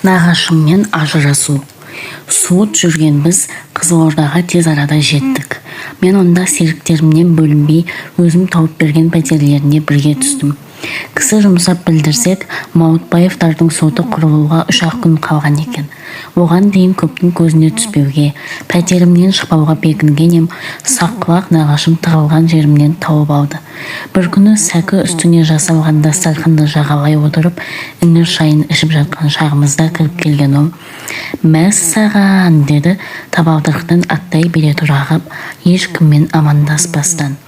Нағашыммен ажырасу. Суыт жүргенбіз Қызылордаға тез арада жеттік. Мен онда серіктерімнен бөлінбей, өзім тауып берген пәтерлеріне бірге түстім. Кісі жұмсап білдірсек, Маутбаевтардың соты құрылуға 3 күн қалған екен. Оған дейін көптің көзіне түспеуге, пәтерімнен шықпауға бекінгенем, саққұлақ нағашым тығылған жерімнен тауып алды. Бір күні сәкі үстіне жасалған дастарханды жағалай отырып, іңір шайын ішіп жатқан шағымызда кіріп келген ол: «Мәссаған!» деді, табалдырықтан аттай бере тұрағап, ешкіммен амандаспастан.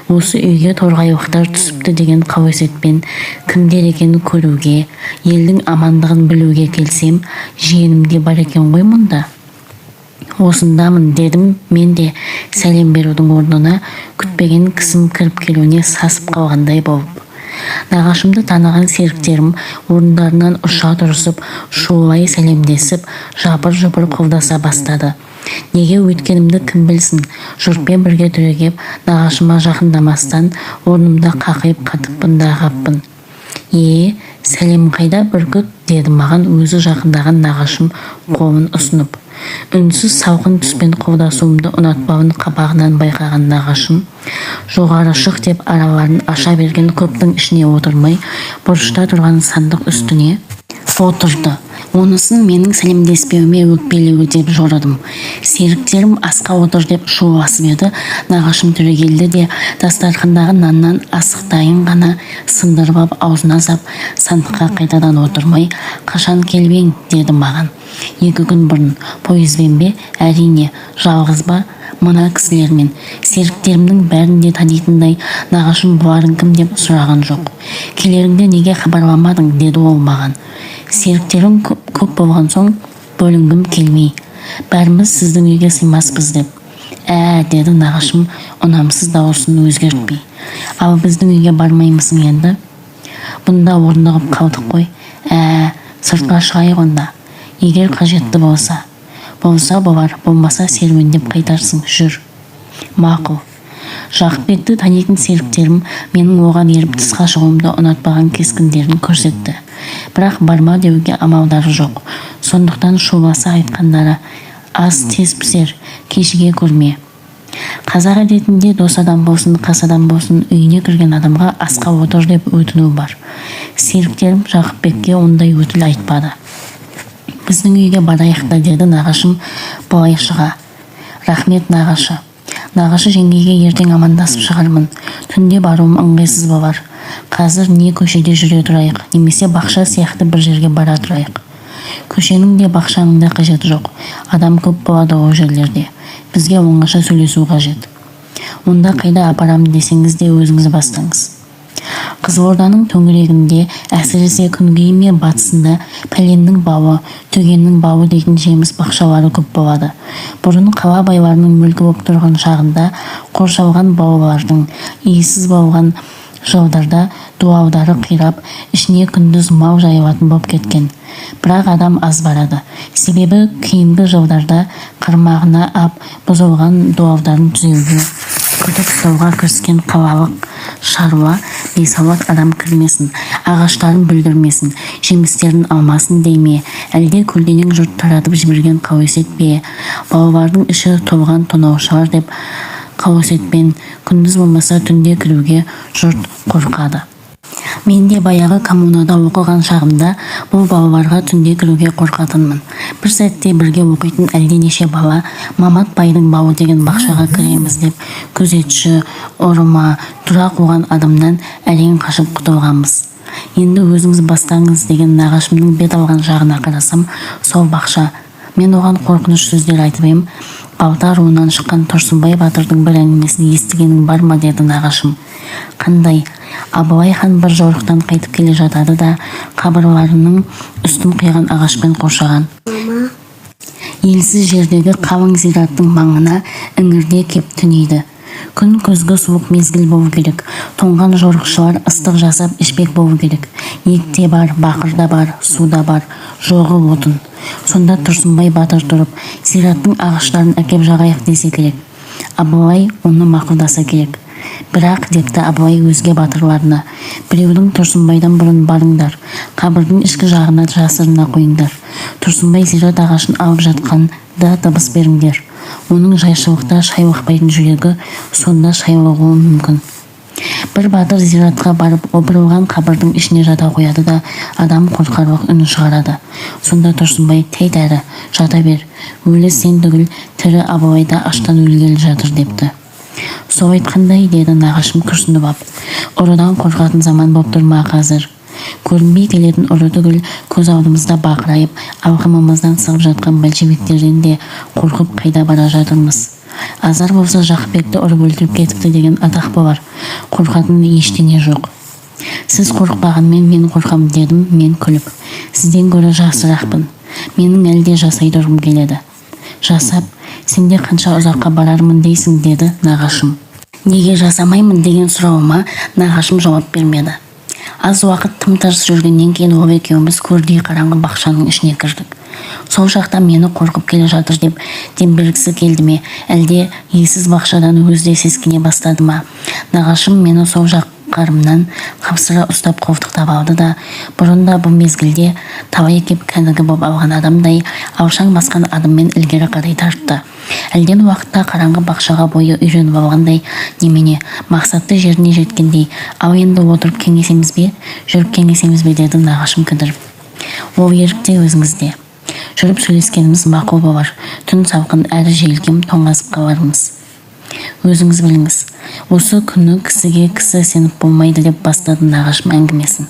Осы үйге торғайлықтар түсіпті деген қауесетпен кімдер екенін көруге, елдің амандығын білуге келсем, жиенімде бар екен ғой мұнда. Осындамын дедім, мен де сәлем берудің орнына күтпеген кісім кіріп келуіне сасып қалғандай болып. Нағашымды таныған серіктерім орындарынан ұша тұрысып, шулай сәлемдесіп, жапыр-жапыр қолдаса бастады. Неге өйткенімді кім білсін, жұртпен бірге түрегеп, нағашыма жақындамастан орнымда қақиып қатыппын да қаппын. Сәлем қайда бүркіт, деді маған өзі жақындаған нағашым қолын ұсынып. Үнсіз салқын түспен қолдасуымды ұнатпауын қабағынан байқаған нағашым, жоғары шық деп араларын аша берген көптің ішіне отырмай, бұрышта тұрған сандық үстіне отырды. Онысын менің сәлемдеспеуіме өкпелеуі деп жорыдым. Серіктерім асқа отыр деп шуласып еді, нағашым түрегелді де дастархандағы наннан асықтайын ғана сындырып ап аузына сап, сандыққа қайтадан отырмай, «Қашан келбең?» деді маған. 2 күн бұрын. Пойызбен бе? Әрине. Жалғыз ба? Мына кісілермен. Серіктерімнің бәрін де танитындай, нағашым бұларың кім деп сұраған жоқ. «Келеріңде неге хабарламадың?» деді ол маған. «Серіктерім көп болған соң бөлінгім келмей. Бәріміз сіздің үйге сыймаспыз» деп. Деді нағашым ұнамсыз дауысын өзгертпей. «Ал біздің үйге бармаймысың енді?» «Бұнда орнығып қалдық қой». Сыртқа шығайық онда. Егер қажетті болса болар, болмаса серуендеп қайтарсың, жүр». Мақұл. Жақыпбекті танитын серіктерім менің оған еріп тысқа шығуымды ұнатпаған кескіндерін көрсетті. Бірақ барма деуге амалдары жоқ. Сондықтан шуласа айтқандары: «Ас тез пісер, кешіге көрме». Қазақ әдетінде дос адам болсын, қас адам болсын, үйіне кірген адамға асқа отыр деп өтіну бар. Серіктерім Жақыпбекке ондай өтіл айтпады. «Біздің үйге барайық та», деді нағашым былай шыға. «Рахмет нағашы. Нағашы жеңгеге ертең амандасып шығармын. Түнде баруым ыңғайсыз болар. Қазір не көшеде жүре тұрайық, немесе бақша сияқты бір жерге бара тұрайық». «Көшенің де бақшаның да қажеті жоқ. Адам көп болады ол жерлерде. Бізге оңаша сөйлесу қажет». «Онда қайда апарам десеңіз де өзіңіз бастаңыз». Қызылорданың төңірегінде, әсіресе күнгейі батысында пәленнің бауы, төгеннің бауы дейтін жеміс бақшалары көп болады. Бұрын қала байларының мүлкі болып тұрған шағында қоршалған баулардың, иесіз болған жолдарда дуалдары қирап, ішіне күндіз мал жайылатын болып кеткен. Бірақ адам аз барады. Себебі кейінгі жылдарда қармағына ап бұзылған дуалдарын түзеуге, күтіп ұстауға кіріскен қалалық шаруа бейсауат адам кірмесін, ағаштарын бүлдірмесін, жемістерін алмасын дейме, әлде көлденең жұрт таратып жіберген қауесет пе, балалардың іші толған тонаушылар деп қауесетпен күндіз болмаса түнде кіруге жұрт қорқады. Мен де баяғы коммунада оқыған шағымда бұл балаларға түнде кіруге қорқатынмын. Бір сәтте бірге оқитын әлденеше бала Мамат байдың бауы деген бақшаға кіреміз деп күзетші, ұрыма, тұра қуған адамнан әрең қашып құтылғанбыз. Енді өзіңіз бастаңыз деген нағашымның бет алған жағына қарасам, сол бақша. Мен оған қорқыныш сөздер айтып ем. «Балта руынан шыққан Тұрсынбай батырдың бір әңгімесін естігенің бар ма?» деді нағашым. «Қандай?» «Абылай хан бір жорықтан қайтып келе жатады да, қабырларының үстін қиған ағашпен қоршаған елсіз жердегі қалың зираттың маңына іңірде кеп түнейді. Күн күзгі суық мезгіл болу керек. Тоңған жорықшылар ыстық жасап ішпек болу керек. Ет бар, бақыр да бар, су да бар, жоғы отын. Сонда Тұрсынбай батыр тұрып, зираттың ағаштарын әкеп жағайық десе керек. Абылай оны мақұлдаса керек. Бірақ депті Абылай өзге батырларына, біреудің Тұрсынбайдан бұрын барыңдар, қабірдің ішкі жағына жасырына қойыңдар. Тұрсынбай зират ағашын алып жатқанда дыбыс беріңдер. Оның жайшылықта шайлықпайтын жүрегі сонда шайлығуы мүмкін. Бір батыр зиратқа барып опырылған қабірдің ішіне жата қояды да адам қорқарлық үн шығарады. Сонда Тұрсынбай: "Тәйт әрі, жата бер, өлі сен түгіл, тірі Абылайда аштан өлгелі жатыр" депті. "Сол айтқандай" деді нағашым күрсініп ап. "Ұрыдан қорқатын заман боп тұр ма қазір? Көрінбей келетін ұры түгіл, көз алдымызда бақырайып, алқымымыздан шығып жатқан большевиктерден де қорқып қайда бара жатырмыз? Азар болса Жақыпбекті ұрып өлтіріп кетіпті деген атақ болар. Қорқатын ештеңе жоқ. Сіз қорықпағанмен мен қорқам" дедім мен күліп. "Сізден гөрі жақсырақпын. Менің әлде жасай тұрғым келеді." "Жасап, сенде қанша ұзаққа барармын дейсің?" деді нағашым. Неге жасамаймын деген сұрауыма нағашым жауап бермеді. Аз уақыт тым-тырыс жүргеннен кейін ол екеуміз көрдей қараңғы бақшаның ішіне кірдік. Сол жақта мені қорқып келе жатыр деп дембергісі келді ме, әлде иесіз бақшадан өзі сескене бастады ма? Нағашым мені сол жақ қарымнан қапсыра ұстап қолтықтап алды да, бұрында бұл мезгілде талай кеп кәнігі боп алған адамдай алшаң басқан адыммен ілгері қарай тартты. Әлден уақытта қараңғы бақшаға бойы үйреніп алғандай, немене, мақсатты жеріне жеткендей: "Ал енді отырып кеңесеміз бе, жүріп кеңесеміз бе?" деді нағашым кідіріп. "Ол ерікте өзіңізде. Жүріп сөйлескеніміз мақұл болар. Түн салқын әрі желкем, тоңазып қалармыз. Өзіңіз біліңіз, осы күні кісіге кісі сеніп болмайды" деп бастады нағашым әңгімесін.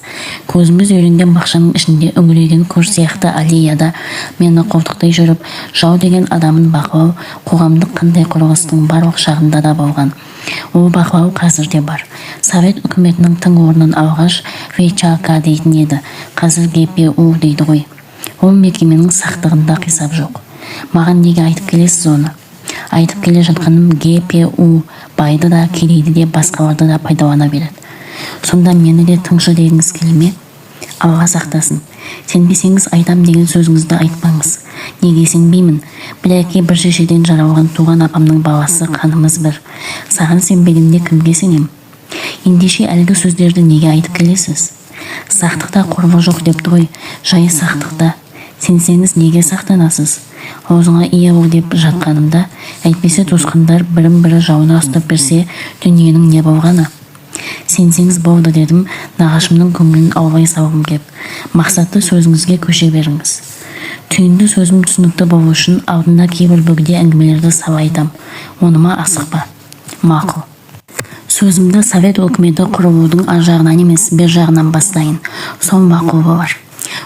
"Көзіміз үйренген бақшаның ішінде үңірейген көр сияқты аллеяда мені қолтықтай жүріп, жау деген адамын бақылау қоғамдық қандай құрылыстың барлық шағында да болған. Ол бақылау қазір де бар. Совет үкіметінің тың орнын алғаш ВЧК дейтін еді, қазір ГПУ дейді ғой. Ол мекеменің сақтығында қисап жоқ. Маған неге айтып келесіз оны? Айтып келе жатқаным ГПУ байды да кедейді де басқаларды да пайдалана береді. Сонда мені де тыңшы дегіңіз келе ме? Алла сақтасын. Сенбесеңіз айтам деген сөзіңізді айтпаңыз. Неге сенбеймін? Білекке бір шешеден жаралған туған апамның баласы, қанымыз бір. Саған сенбегенде кімге сенем? Ендеше әлгі сөздерді неге айтып келесіз? Сақтықта қорлық жоқ депті ғой, жай сақтықта. Сенсеңіз неге сақтанасыз? Аузыңа ие бол деп жатқанымда, әйтпесе туысқандар бірін-бірі жауына ұстап берсе, дүниенің не болғаны? Сенсеңіз болды дедім, нағашымның көңілін аулай салғым кеп. Мақсатты сөзіңізге көше беріңіз. Түйінді сөзім түсінікті болу үшін алдында кейбір бөгде әңгімелерді сала айтам. Оныма асықпа. Мақұл. Сөзімді Совет өкіметі құрылудың ар жағынан емес, бер жағынан бастайын. Сол мақұл болар.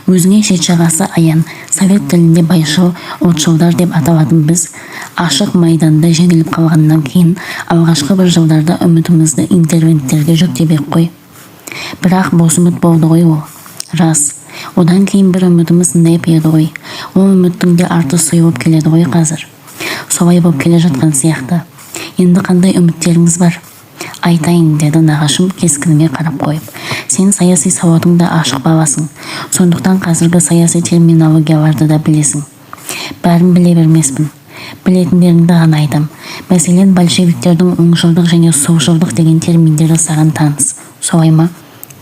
Өзіңе шет жағасы аян, Совет тілінде байшыл, ұлтшылдар деп аталатын біз ашық майданда жеңіліп қалғаннан кейін алғашқы бір жылдарда үмітімізді интервенттерге жүктебек қой. Бірақ бос үміт болды ғой ол. Рас. Одан кейін бір үмітіміз неп еді ғой. Ол үміттің де арты сұйылып келеді ғой қазір. Солай болып келе жатқан сияқты. Енді қандай үміттеріңіз бар? Айтайын, деді нағашым кескініме қарап қойып. Сен саяси сауатыңда ашық баласың. Сондықтан қазіргі саяси терминологияларды да білесің. Бәрін біле бермеспін. Білетіндеріңді ғана айтам. Мәселен, большевиктердің оңшылдық және солшылдық деген терминдері саған таныс. Солай ма?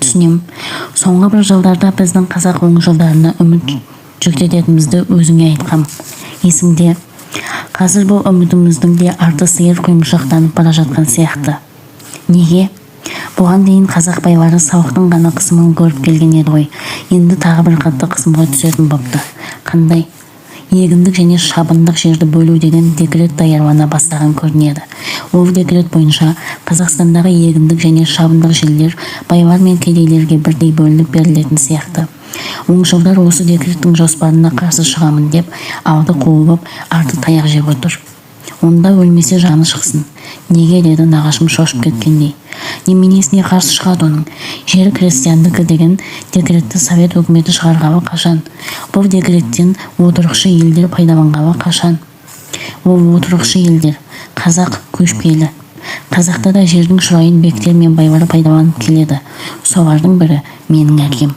Түсінем. Соңғы бір жылдарда біздің қазақ оңшылдарына үміт жүктететімізді өзіңе айтқам. Есіңде, қазір бұл үмітіміздің де арты сиыр құйымшақтанып бара жатқан сияқты. Неге? Бұған дейін қазақ байлары салықтың ғана қысымын көріп келген еді ғой. Енді тағы бір қатты қысымға түсетін бопты. Қандай? Егіндік және шабындық жерді бөлу деген декрет даярлана бастаған көрінеді. Ол декрет бойынша Қазақстандағы егіндік және шабындық жерлер байлар мен кедейлерге бірдей бөлініп берілетін сияқты. Оңшылдар осы декреттің жоспарына қарсы шығамын деп алды қуылып, арты таяқ жеп отыр. Онда өлмесе жаны шықсын. Неге, деді нағашым шошып кеткендей. Неменесіне қарсы шығады оның? Жері крестьяндікі деген декретті Совет өкіметі шығарғалы қашан? Бұл декреттен отырықшы елдер пайдаланғалы қашан? Ол отырықшы елдер, қазақ көшпелі. Қазақта да жердің шұрайын бектер мен байлары пайдаланып келеді. Солардың бірі менің әкем.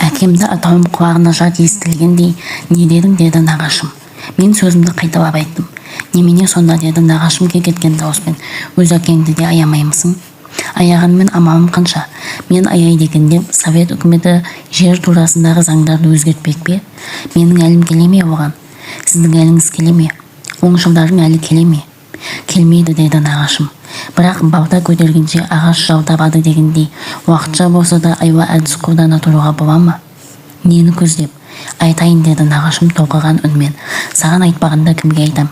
Әкемді атауым құлағына жат естілгендей, не дедің, деді нағашым. Мен сөзімді қайталап айттым. Немене сонда деді нағашым кекеткен дауыспен. Өз әкеңді де аямаймысың? Аяғанмен амалым қанша? Мен аяй дегенде Совет үкіметі жер турасындағы заңдарды өзгертпек пе? Менің әлім келе ме оған? Сіздің әліңіз келе ме? Оңшылдардың әлі келе ме? Келмейді деді нағашым. Бірақ балта көтергенше ағаш жау табады дегендей, уақытша болса да айла әдіс қолдана тұруға бола ма? Нені көздеп? Айтайын деді нағашым толқыған үнмен. Саған айтпағанда кімге айтам?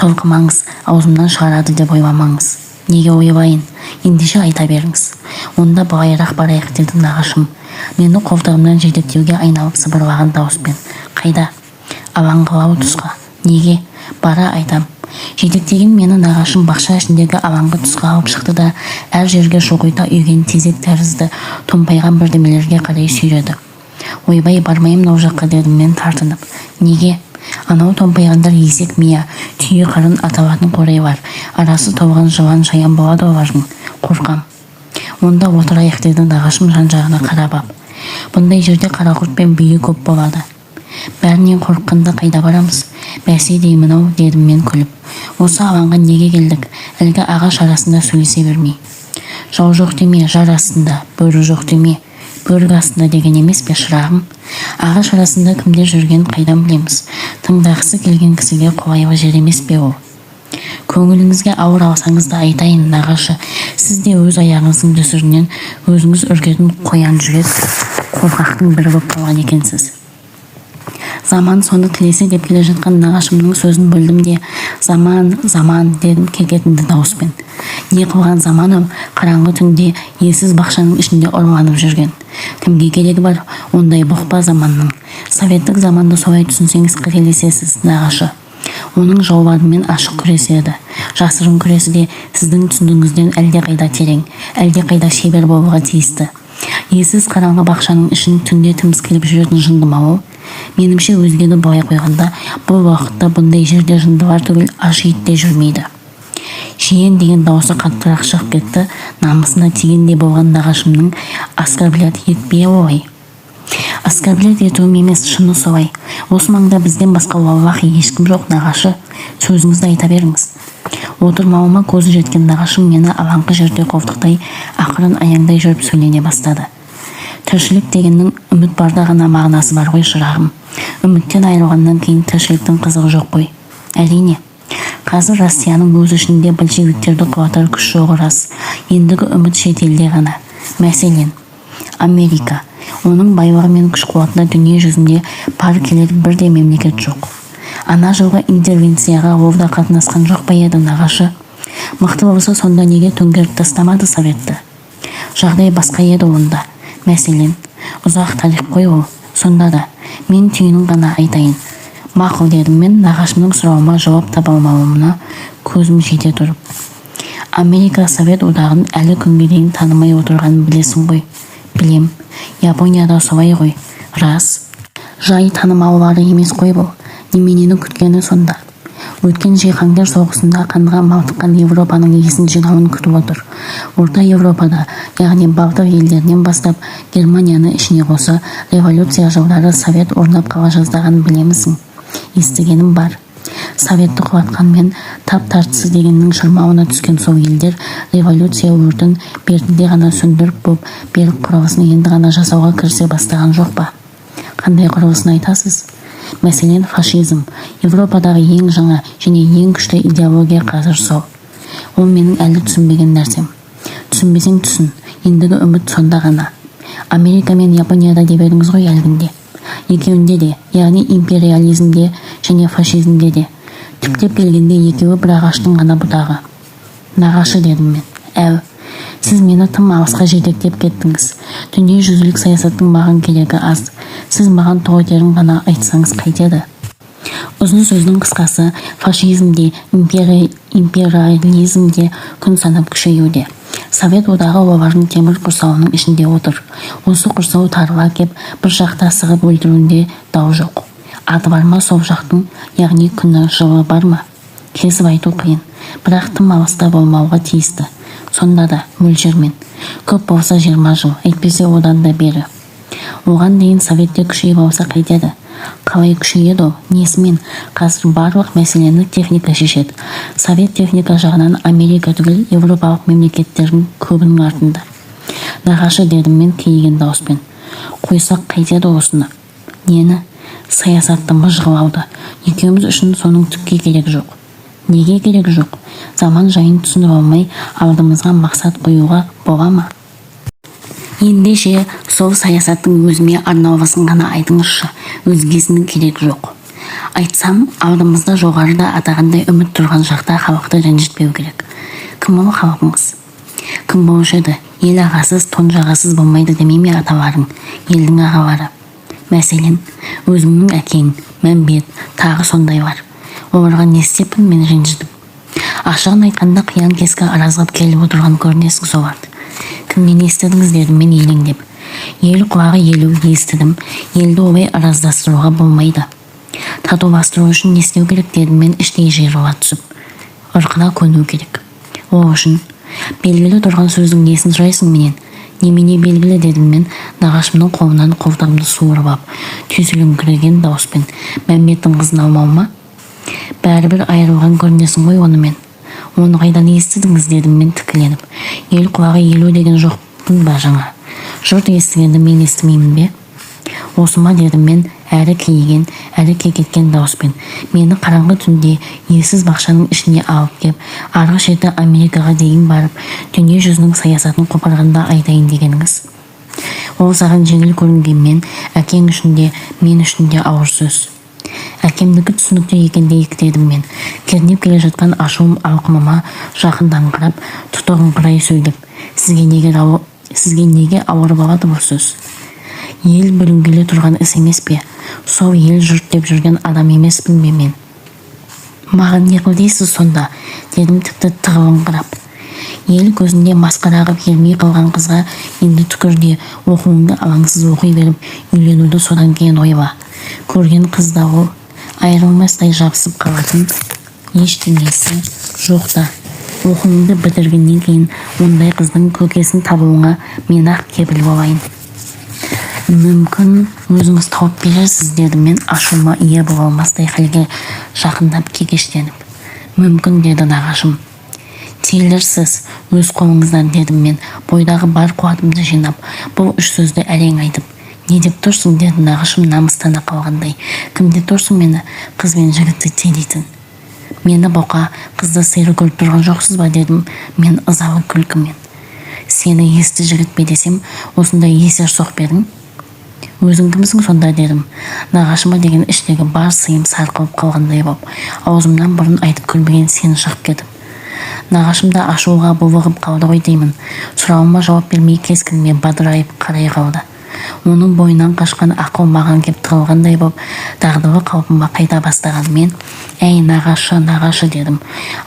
Толқымаңыз, аузымнан шығарады деп ойламаңыз. Неге ойлайын? Ендеше айта беріңіз. Онда былайырақ барайық деді нағашым. Мені қолтығымнан жетектеуге айналып сыбырлаған дауыспен. Қайда? Алаңғылау тұсқа. Неге? Бара айтам. Жетектеген мені нағашым бақша ішіндегі алаңғы тұсқа алып шықты да әр жерге шоқита үйген тезек тәрізді томпайған бірдемелерге қарай сүйреді. Ойбай, бармайым мынау жаққа дедім мен тартынып. Неге? Анау томпайғандар есек мия, түйе қарын аталатын қорайлар, арасы толған жылан шаян болады олардың. Қорқам. Онда отырайық деді нағашым жан-жағына қарап ап. Бұндай жерде қарақұрт пен бүйі көп болады. Бәрінен қорыққанда қайда барамыз? Бәсе деймін-ау дедім мен күліп. Осы алаңға неге келдік? Әлгі ағаш арасында сөйлесе бермей. Жау жоқ деме, жар астында, бөрі жоқ деме. Бөрік астында деген емес пе шырағым? Ағаш арасында кімдер жүрген қайдан білеміз? Тыңдағысы келген кісіге қолайлы жер емес пе ол? Көңіліңізге ауыр алсаңыз да айтайын нағашы, сіз де өз аяғыңыздың дүсірінен өзіңіз үркетін қоян жүрек қорқақтың бірі болып қалған екенсіз. Заман соны тілесе деп келе жатқан нағашымның сөзін бөлдім де, заман дедім кекетінді дауыспен. Не қылған заман ол, қараңғы түнде иесіз бақшаның ішінде ұрланып жүрген. Кімге керегі бар ондай бұқпа заманның? Советтік заманды солай түсінсеңіз қателесесіз нағашы. Оның жауларымен ашық күреседі. Жасырын күресі де сіздің түсінігіңізден әлдеқайда терең, әлдеқайда шебер болуға тиісті. Иесіз қараңғы бақшаның ішін түнде тіміскілеп жүретін жынды ма ол? Меніңше өзгені былай қойғанда бұл уақытта бұндай жерде жындылар түгіл аш ит те жүрмейді. Шиен деген дауысы қаттырақ шығып кетті. Намысына тигендей болған нағашымның оскорблять етпей олай. Оскорблять етуім емес, шыны солай. Осы маңда бізден басқа уаллахи ешкім жоқ нағашы. Сөзіңізді айта беріңіз. Отырмауыма көзі жеткен нағашым мені алаңқы жерде қолтықтай ақырын аяңдай жүріп сөйлене бастады. Тіршілік дегеннің үміт барда ғана мағынасы бар ғой шырағым. Үміттен айырылғаннан кейін тіршіліктің қызығы жоқ қой. Әрине. Қазір Россияның өз ішінде большевиктерді құлатар күш жоғы рас. Ендігі үміт шетелде ғана. Мәселен, Америка. Оның байлығы мен күш қуатына дүние жүзінде пар келер бірде мемлекет жоқ. Ана жылғы интервенцияға олда қатынасқан жоқ па еді нағашы? Мықты болса сонда неге төңкеріп тастамады Советті? Жағдай басқа еді онда. Мәселен, ұзақ тарих қой ол. Сонда да мен түйінін ғана айтайын. Мақұл дедім мен нағашымның сұрауыма жауап таба алмауына көзім жете тұрып. Америка Совет одағын әлі күнге дейін танымай отырғанын білесің ғой. Білем. Японияда солай ғой. Рас. Жай танымаулары емес қой бұл. Неменені күткені сонда? Өткен жиһандар соғысында қанға малтыққан Европаның есін жинауын күтіп отыр. Орта Европада, яғни Балтық елдерінен бастап Германияны ішіне қоса революция жылдары Совет орнап қала жаздағанын білемісің? Естігенім бар. Советті құлатқанмен тап тартысы дегеннің шырмауына түскен сол елдер революция өртін бертінде ғана сөндіріп болып, берік құрылысын енді ғана жасауға кірісе бастаған жоқ па? Қандай құрылысын айтасыз? Мәселен, фашизм. Европадағы ең жаңа және ең күшті идеология қазір сол. Ол менің әлі түсінбеген нәрсем. Түсінбесең түсін, ендігі үміт сонда ғана. Америка мен Японияда деп едіңіз ғой әлгінде. Екеуінде де, яғни империализмде және фашизмде де. Түптеп келгенде екеуі бір ағаштың ғана бұтағы. Нағашы дедім мен. Әу, сіз мені тым алысқа жетектеп кеттіңіз. Дүние жүзілік саясаттың маған керегі аз. Сіз маған тоғытерін ғана айтсаңыз қайтеді. Ұзын сөздің қысқасы, фашизмде, империализмде күн санап күшеюде. Совет одағы олардың темір құрсауының ішінде отыр. Осы құрсау тарыла кеп бір жақта сығып өлтіруінде дау жоқ. Аты бар ма сол жақтың, яғни күні жылы бар ма? Кесіп айту қиын, бірақ тым алыста болмауға тиісті. Сонда да мөлшермен. Көп болса 20 жыл, әйтпесе одан да бері. Оған дейін Советте күшейіп алса қайтеді. Қалай күшейеді ол? Несімен? Қазір барлық мәселені техника шешеді. Совет техника жағынан Америка түгіл Европалық мемлекеттердің көбінің артында. Нағашы, дедім мен кейіген дауыспен. Қойсақ қайтеді осыны? Нені? Саясатты мыжғылауды. Екеуміз үшін соның түкке керек жоқ. Неге керек жоқ? Заман жайын түсініп алмай алдымызға мақсат қоюға бола ма? Ендеше сол саясаттың өзіме арналғысын ғана айтыңызшы, өзгесінің керек жоқ. Айтсам, алдымызда жоғарыда атағандай үміт тұрған жақта халықты ренжітпеу керек. Кім ол халқымыз? Кім болушы еді? Ел ағасыз, тон жағасыз болмайды демей ме аталарың, елдің ағалары? Мәселен, өзімнің әкең, Мәмбет, тағы сондайлар. Оларға не істеппін, мен ренжідім. Ашығын айтқанда қиян кескі аразғып келіп отырған көрінесің соларды. Кімнен естідіңіз, дедім мен елеңдеп. Ел құлағы елу естідім, елді олай араздастыруға болмайды. Татуластыру үшін не істеу керек, дедім мен іштей жиырыла түсіп. Ырқына көну керек. Ол үшін белгілі тұрған сөздің несін сұрайсың менен? Немене белгілі, дедім мен нағашымның қолынан қолтығымды суырып ап, түйсіліңкіреген дауыспен. Мәмбеттің қызын алмау ма? Бәрібір айырылған көрінесің ғой онымен. Оны қайдан естідіңіз, дедім мен тікіленіп. Ел құлағы елу деген жоқпын ба жаңа? Жұрт естігенді мен естімеймін бе? Осы ма, дедім мен әрі кейіген, әрі кекеткен дауыспен. Мені қараңғы түнде иесіз бақшаның ішіне алып кеп, арғы шеті Америкаға дейін барып, дүние жүзінің саясатын қопарғанда айтайын дегеніңіз. Ол саған жеңіл көрінгенмен, әкең үшін де, мен үшін де ауыр сөз. Әкемдікі түсінікті екен дейік, дедім мен. Кернеп келе жатқан ашуым алқымыма жақындаңқырап, тұтығыңқырай сөйлеп. Сізге неге ауыр болады бұл сөз? Ел бүлінгелі тұрған іс емес пе? Сол ел жұрт деп жүрген адам емеспін бе мен? Маған не қыл дейсіз сонда, дедім тіпті тығылыңқырап. Ел көзінде масқара қып ермей қалған қызға енді түкірде оқуыңды алаңсыз оқи беріп, үйленуді содан кейін ойла. Көрген қызда ол айырылмастай жабысып қалатын ештеңесі жоқ та. Оқуыңды бітіргеннен кейін ондай қыздың көкесін табуыңа мен ақ кепіл болайын. Мүмкін өзіңіз тауып бересіз, дедім мен ашуыма ие бола алмастай халге жақындап кекештеніп. Мүмкін, деді нағашым. Тиілерсіз өз қолыңыздан, дедім мен бойдағы бар қуатымды жинап, бұл үш сөзді әрең айтып. Не деп тұрсың, деді нағашым намыстана қалғандай. Кім деп тұрсың мені, қыз бен жігітті теңейтін? Мені боқа, қызды сиыры көріп тұрған жоқсыз ба, дедім мен ызалы күлкімен. Сені есті жігіт пе десем, осындай есер соқ бердің? Өзің кімсің сонда, дедім. Нағашыма деген іштегі бар сыйым сарқылып қалғандай боп, аузымнан бұрын айтып күлмеген сені шығып кетіп. Нағашым да ашуға булығып қалды ғой деймін. Сұрауыма жауап бермей кескінме бадырайып қарай қалды. Оның бойынан қашқан ақыл маған кеп тығылғандай боп, дағдылы қалпыма қайта бастаған мен, әй нағашы, дедім,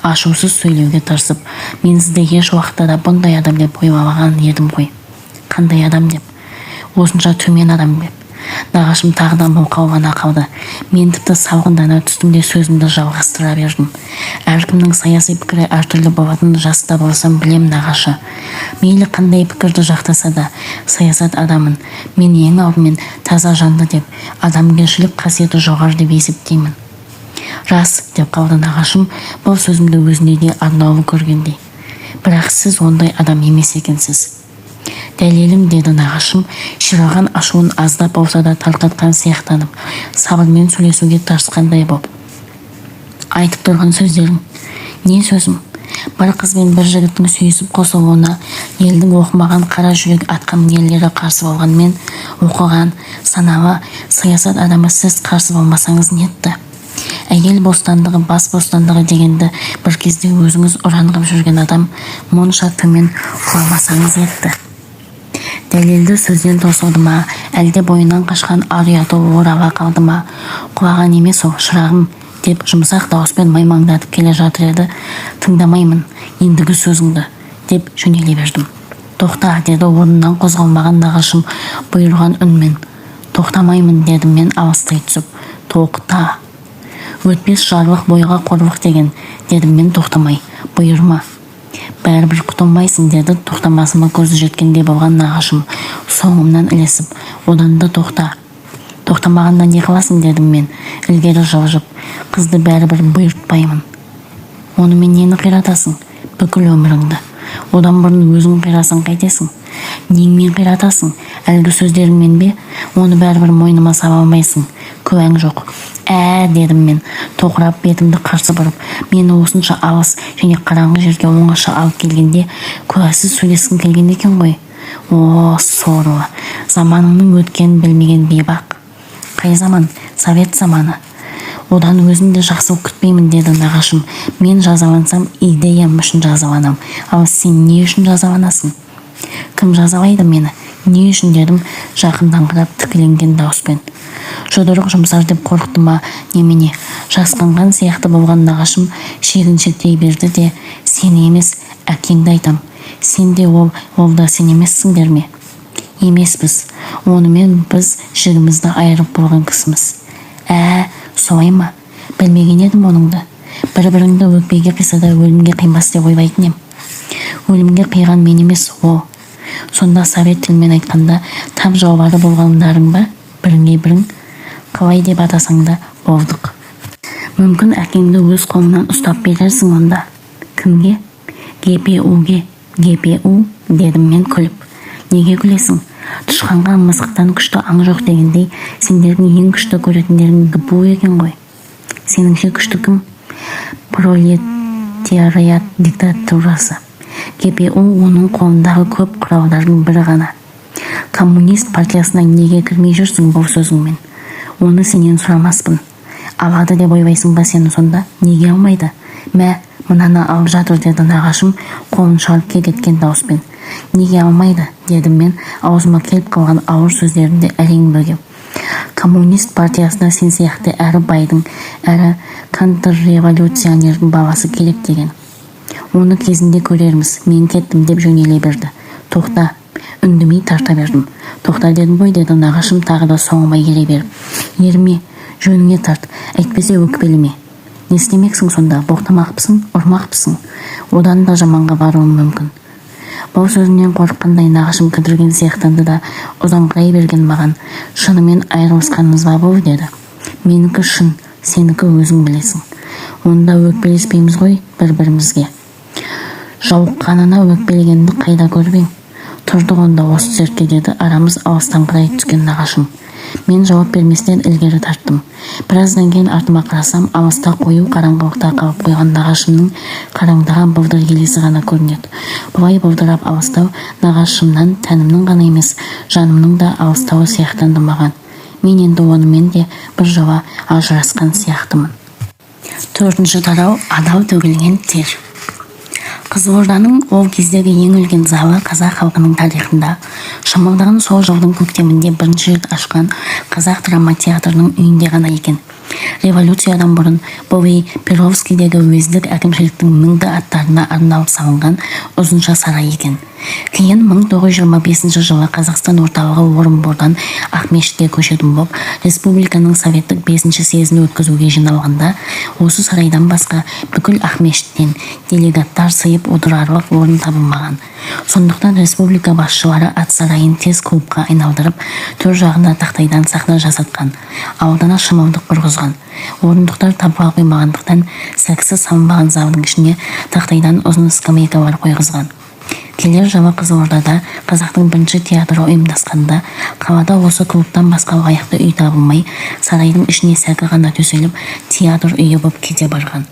ашусыз сөйлеуге тырысып. Мен сізді еш уақытта да бұндай адам деп ойлаған едім ғой. Қандай адам деп? Осынша төмен адам деп. Нағашым тағы да мылқау ғана қалды. Мен тіпті салғындана түстім де сөзімді жалғастыра бердім. Әркімнің саяси пікірі әртүрлі болатынын жаста болсам білем, нағашы. Мейлі қандай пікірді жақтаса да, саясат адамын мен ең алдымен таза жанды деп, адамгершілік қасиеті жоғары деп есептеймін. Рас, деп қалды нағашым, бұл сөзімді өзіне де арнаулы көргендей. Бірақ сіз ондай адам емес екенсіз. Дәлелім, деді нағашым, шираған ашуын аздап болса да тарқатқан сияқтанып, сабырмен сөйлесуге тырысқандай боп. Айтып тұрған сөздерің? Не сөзім? Бір қыз бен бір жігіттің сүйісіп қосылуына елдің оқымаған қара жүрек атқан нелері қарсы болғанмен, оқыған, саналы, саясат адамы сіз қарсы болмасаңыз нетті? Әйел бостандығы, бас бостандығы дегенді бір кезде өзіңіз ұранғып жүрген адам мұнша төмен құламасаңыз етті. Дәлелді сөзден тосылды ма, әлде бойынан қашқан ар-ұяты орала қалды ма? Құлаған емес ол, шырағым, деп жұмсақ дауыспен маймаңдатып келе жатыр еді. Тыңдамаймын, ендігі сөзіңді, деп жөнеле бердім. Тоқта, деді орнынан қозғалмаған нағашым бұйырған үнмен. Тоқтамаймын, дедім мен алыстай түсіп. Тоқта. Өтпес жарлық бойға қорлық деген, дедім мен тоқтамай. Бұйырма. Бәрібір құтылмайсың, деді тоқтамасыма көзі жеткенде болған нағашым соңымнан ілесіп. Одан да тоқта. Тоқтамағанда не қыласың, дедім мен, ілгері жылжып. Қызды бәрібір бұйыртпаймын. Онымен нені қиратасың? Бүкіл өміріңді. Одан бұрын өзің қирасаң қайтесің? Неңмен қиратасың? Әлгі сөздеріңмен бе? Оны бәрібір мойныма сала алмайсың. Куәң жоқ. Дедім мен, тоқырап бетімді қарсы бұрып. Мені осынша алыс және қараңғы жерге оңаша алып келгенде куәсіз сөйлескің келген екен ғой. Сорлы. Заманыңның өткенін білмеген бейбақ. Қай заман? Совет заманы. Одан өзімді жақсылық күтпеймін, деді нағашым. Мен жазалансам, идеям үшін жазаланам. Ал сен не үшін жазаланасың? Кім жазалайды мені? Не үшін, дедім, жақындаңқырап тікіленген дауыспен. Жұдырық жұмсар деп қорықты ма, немене? Жасқанған сияқты болған нағашым шегіншектей берді де, сен емес, әкеңді айтам. Сен де ол да сен емессіңдер ме? Емеспіз. Онымен біз жігімізді айырып болған кісіміз. Солай ма? Білмеген едім оныңды. Бір-біріңді өкпеге қисада өлімге қимас деп ойбайтын ем. Өлімге қиған мен емес, о. Сонда совет тілмен айтқанда там жаулары болғандарың ба? Біріңе бірің, қалай деп атасаң да болдық. Мүмкін әкеңді өз қолынан ұстап берерсің онда. Кімге? ГПУ-ге. ГПУ, дедім мен күліп. Неге күлесің? Тышқанға мысықтан күшті аң жоқ дегендей, сендердің ең күшті көретіндерің ГПУ екен ғой. Сеніңше күшті кім? Пролетариат диктатурасы. ГПУ оның қолындағы көп құралдардың бірі ғана. Коммунист партиясына неге кірмей жүрсің бұл сөзіңмен? Оны сенен сұрамаспын. Алады деп ойбайсың ба сені сонда? Неге алмайды? Мынаны алып жатыр, деді нағашым қолын шалып кеткен дауыспен. Неге алмайды, дедім мен, аузыма келіп қалған ауыр сөздерімді әрең бөгеп. Коммунист партиясына сен сияқты әрі байдың, әрі контрреволюционердің баласы керек деген. Оны кезінде көрерміз, мен кеттім деп жөнеле берді. Тоқта, үндемей тарта бердім. Тоқта дедім ғой, деді нағашым тағы да соңыма келе беріп. Ерме, жөніңе тарт, әйтпесе өкпелеме. Не істемексің сонда? Боқтамақпысың, ұрмақпысың? Одан да жаманға баруым мүмкін. Бұл сөзінен қорыққандай нағашым кідірген сияқтанды да ұзаңқырай берген маған. Шынымен айырылысқанымыз ба бұл, деді. Менікі шын, сенікі өзің білесің. Онда өкпелеспейміз ғой бір-бірімізге. Жауыққанына өкпелегенді қайда көрбең? Тұрдық онда осы серке, деді арамыз алыстаңқырай түскен нағашым. Мен жауап берместен ілгері тарттым. Біраздан кейін артыма қарасам, алыста қою қараңғылықта қалып қойған нағашымның қараңдаған бұлдыр елесі ғана көрінеді. Бұлай бұлдырап алыстау нағашымнан тәнімнің ғана емес, жанымның да алыстауы сияқтанды маған. Мен енді онымен де бір жала ажырасқан сияқтымын. 4-ші тарау: адал төгілген тер. Қызылорданың ол кездегі ең үлкен залы қазақ халқының тарихында шымылдығын сол жылдың көктемінде бірінші рет ашқан қазақ драма театрының үйінде ғана екен. Революциядан бұрын бұл үй Перовскийдегі уездік әкімшіліктің міңді аттарына арналып салынған ұзынша сарай екен. Кейін 1925 жылы Қазақстан орталығы Орынбордан Ақмешітке көшетін болып, республиканың советтік 5-ші съезін өткізуге жиналғанда, осы сарайдан басқа бүкіл Ақмешіттен делегаттар сыйып отырарлық орын табылмаған. Сондықтан республика басшылары ат сарайын тез клубқа айналдырып, төр жағына тақтайдан сахна жасатқан, алдына шымылдық құрғызған. Орындықтар табыла қоймағандықтан, сәкісі салынбаған залдың ішіне тақтайдан ұзын скамейкалар қойғызған. Келер жылы Қызылордада қазақтың бірінші театры ұйымдасқанда, қалада осы клубтан басқа лайықты үй табылмай, сарайдың ішіне сәкі ғана төселіп, театр үйі болып кете барған.